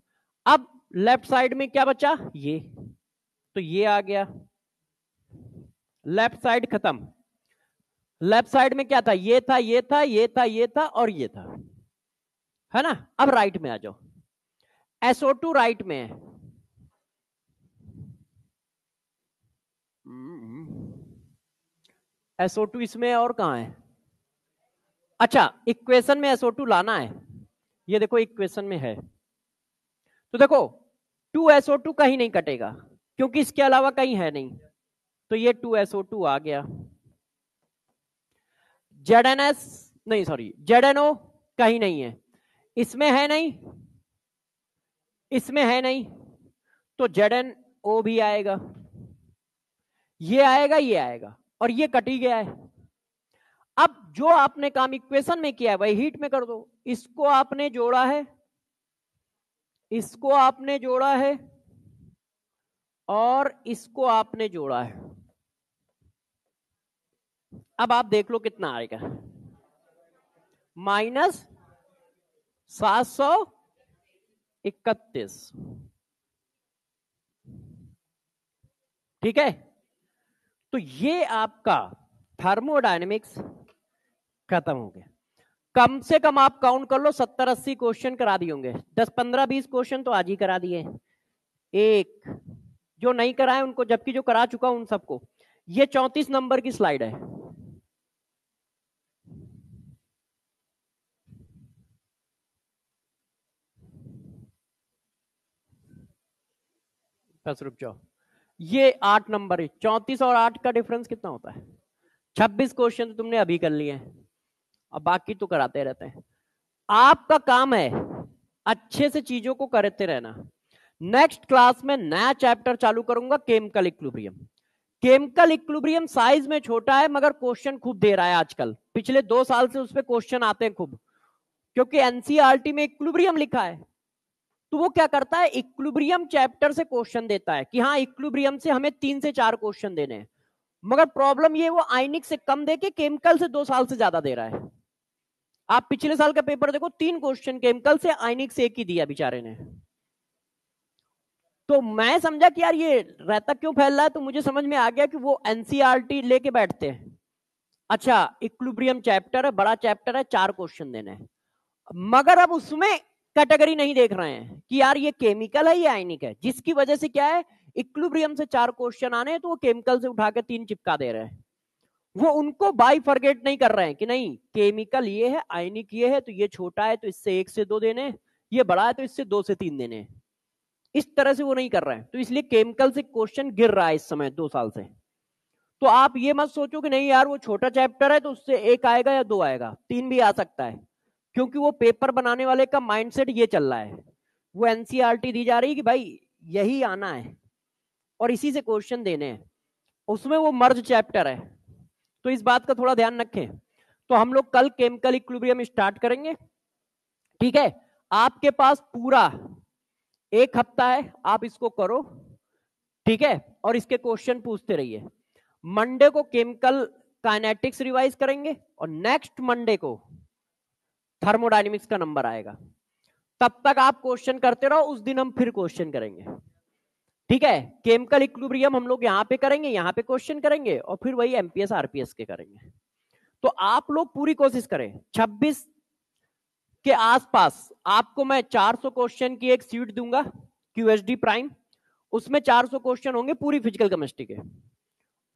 अब लेफ्ट साइड में क्या बचा ये, तो ये आ गया, लेफ्ट साइड खत्म। लेफ्ट साइड में क्या था, ये था ये था ये था ये था और ये था, है ना। अब राइट में आ जाओ, SO2 राइट में है, SO2 इसमें और कहां है। अच्छा इक्वेशन में SO2 लाना है, ये देखो इक्वेशन में है, तो देखो 2SO2 कहीं नहीं कटेगा क्योंकि इसके अलावा कहीं है नहीं, तो ये 2SO2 आ गया। ZNS नहीं, सॉरी, ZNO कहीं नहीं है, इसमें है नहीं, इसमें है नहीं, तो ZNO भी आएगा, ये आएगा, ये आएगा, और ये कट ही गया है। अब जो आपने काम इक्वेशन में किया है वही हीट में कर दो। इसको आपने जोड़ा है, इसको आपने जोड़ा है, और इसको आपने जोड़ा है। अब आप देख लो कितना आएगा, -731। ठीक है, तो ये आपका थर्मोडायनेमिक्स खत्म हो गया। कम से कम आप काउंट कर लो 70-80 क्वेश्चन करा दिए होंगे, 10-15-20 क्वेश्चन तो आज ही करा दिए, एक जो नहीं कराए उनको, जबकि जो करा चुका उन सबको। ये 34 नंबर की स्लाइड है। बस रुक जाओ, ये 8 नंबर है। 34 और 8 का डिफरेंस कितना होता है? 26 क्वेश्चन तो तुमने अभी कर लिए हैं, अब बाकी तो कराते रहते हैं। आपका काम है अच्छे से चीजों को करते रहना। नेक्स्ट क्लास में नया चैप्टर चालू करूंगा, chemical equilibrium. Chemical equilibrium size में छोटा है मगर क्वेश्चन खूब दे रहा है आजकल, पिछले 2 साल से उस पर क्वेश्चन आते हैं खूब, क्योंकि एनसीईआरटी में इक्विलिब्रियम लिखा है। तो वो क्या करता है, इक्विलिब्रियम चैप्टर से क्वेश्चन देता है कि हाँ इक्विलिब्रियम से हमें 3 से 4 क्वेश्चन देने हैं, मगर प्रॉब्लम ये वो आयनिक से कम देके केमिकल से 2 साल से ज्यादा दे रहा है। आप पिछले साल का पेपर देखो, 3 क्वेश्चन केमिकल से, आयनिक से 1 ही दिया बेचारे ने। तो मैं समझा कि यार ये रहता क्यों फैल रहा है, तो मुझे समझ में आ गया कि वो एनसीईआरटी लेके बैठते हैं। अच्छा इक्विलिब्रियम चैप्टर है, बड़ा चैप्टर है, 4 क्वेश्चन देने हैं, मगर अब उसमें कैटेगरी नहीं देख रहे हैं कि यार ये केमिकल है, ये आयनिक है, जिसकी वजह से क्या है, इक्विलिब्रियम से 4 क्वेश्चन आने हैं तो वो केमिकल से उठा के 3 चिपका दे रहे हैं। वो उनको बाइफरगेट नहीं कर रहे हैं कि नहीं केमिकल ये है, आयनिक ये है, तो ये छोटा है तो इससे 1 से 2 देने, ये बड़ा है तो इससे 2 से 3 देने, इस तरह से वो नहीं कर रहे हैं। तो इसलिए केमिकल से क्वेश्चन गिर रहा है इस समय 2 साल से। तो आप ये मत सोचो कि नहीं यार वो छोटा चैप्टर है तो उससे 1 आएगा या 2 आएगा, 3 भी आ सकता है, क्योंकि वो पेपर बनाने वाले का माइंडसेट ये चल रहा है। वो एनसीईआरटी दी जा रही है कि भाई यही आना है और इसी से क्वेश्चन देने हैं, उसमें वो मर्ज चैप्टर है, तो इस बात का थोड़ा ध्यान रखें। तो हम लोग कल केमिकल इक्विलिब्रियम स्टार्ट करेंगे, ठीक है। आपके पास पूरा 1 हफ्ता है, आप इसको करो, ठीक है, और इसके क्वेश्चन पूछते रहिए। मंडे को केमिकल काइनेटिक्स रिवाइज करेंगे और नेक्स्ट मंडे को थर्मोडायनेमिक्स का नंबर आएगा। तब तक आप क्वेश्चन करते रहो, उस दिन हम फिर क्वेश्चन करेंगे, ठीक है। केमिकल इक्विलिब्रियम हम लोग यहाँ पे करेंगे, यहाँ पे क्वेश्चन करेंगे, और फिर वही एमपीएस आरपीएस के करेंगे। तो आप लोग पूरी कोशिश करें 26 के आसपास आपको मैं 400 क्वेश्चन की एक सीट दूंगा, क्यूएसडी प्राइम, उसमें 400 क्वेश्चन होंगे पूरी फिजिकल केमिस्ट्री के।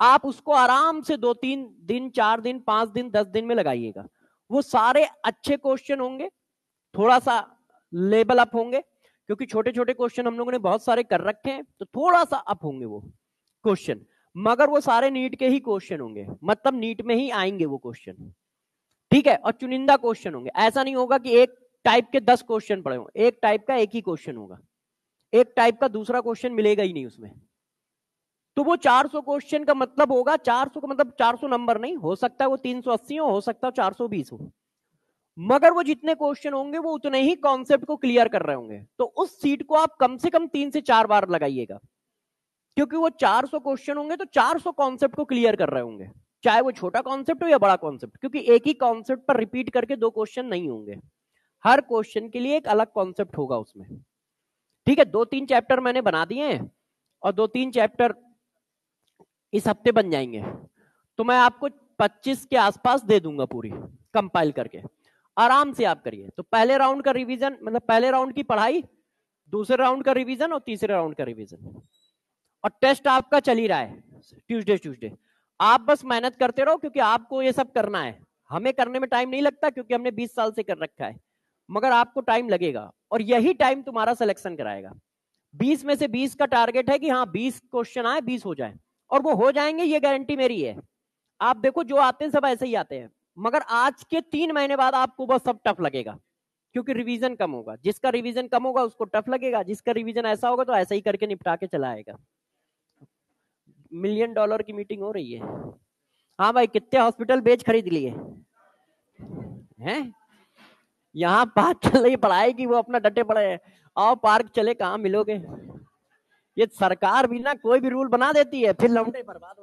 आप उसको आराम से 2-3 दिन, 4 दिन, 5 दिन, 10 दिन में लगाइएगा। वो सारे अच्छे क्वेश्चन होंगे, थोड़ा सा लेवल अप होंगे, क्योंकि छोटे छोटे क्वेश्चन हम लोगों ने बहुत सारे कर रखे हैं, तो थोड़ा सा अप होंगे वो क्वेश्चन, मगर वो सारे नीट के ही क्वेश्चन होंगे, मतलब नीट में ही आएंगे वो क्वेश्चन, ठीक है। और चुनिंदा क्वेश्चन होंगे, ऐसा नहीं होगा कि एक टाइप के 10 क्वेश्चन पड़े हों, एक टाइप का एक ही क्वेश्चन होगा, एक टाइप का दूसरा क्वेश्चन मिलेगा ही नहीं उसमें। तो वो 400 क्वेश्चन का मतलब होगा, 400 का मतलब 400 नंबर नहीं हो सकता, वो 380 हो सकता है 420 हो, मगर वो जितने क्वेश्चन होंगे वो उतने ही कॉन्सेप्ट को क्लियर कर रहे होंगे। तो उस सीट को आप कम से कम 3 से 4 बार लगाइएगा, क्योंकि वो 400 क्वेश्चन होंगे तो 400 कॉन्सेप्ट को क्लियर कर रहे होंगे, चाहे वो छोटा कॉन्सेप्ट हो या बड़ा कॉन्सेप्ट, क्योंकि एक ही कॉन्सेप्ट पर रिपीट करके 2 क्वेश्चन नहीं होंगे, हर क्वेश्चन के लिए एक अलग कॉन्सेप्ट होगा उसमें, ठीक है। 2-3 चैप्टर मैंने बना दिए हैं और 2-3 चैप्टर इस हफ्ते बन जाएंगे, तो मैं आपको 25 के आसपास दे दूंगा पूरी कंपाइल करके, आराम से आप करिए। तो पहले राउंड का रिवीजन, मतलब पहले राउंड की पढ़ाई, दूसरे राउंड का रिवीजन और तीसरे राउंड का रिवीजन, और टेस्ट आपका चल ही रहा है ट्यूसडे। आप बस मेहनत करते रहो, क्योंकि आपको ये सब करना है, हमें करने में टाइम नहीं लगता, क्योंकि हमने 20 साल से कर रखा है। मगर आपको टाइम लगेगा और यही टाइम तुम्हारा सिलेक्शन कराएगा। 20 में से 20 का टारगेट है कि हाँ 20 क्वेश्चन आए 20 हो जाए, और वो हो जाएंगे, ये गारंटी मेरी है। आप देखो जो आते हैं सब ऐसे ही आते हैं, मगर आज के 3 महीने बाद आपको बस सब टफ लगेगा, क्योंकि रिवीजन कम होगा। जिसका रिवीजन कम होगा उसको टफ लगेगा, जिसका रिवीजन ऐसा होगा तो ऐसा ही करके निपटा के चला आएगा। $1 मिलियन की मीटिंग हो रही है। हाँ भाई, कितने हॉस्पिटल बेच खरीद लिए हैं? यहाँ बात चल रही पढ़ाई की, वो अपना डटे पड़े हैं। आओ पार्क चले, कहाँ मिलोगे? ये सरकार भी ना कोई भी रूल बना देती है, फिर लौंडे बर्बाद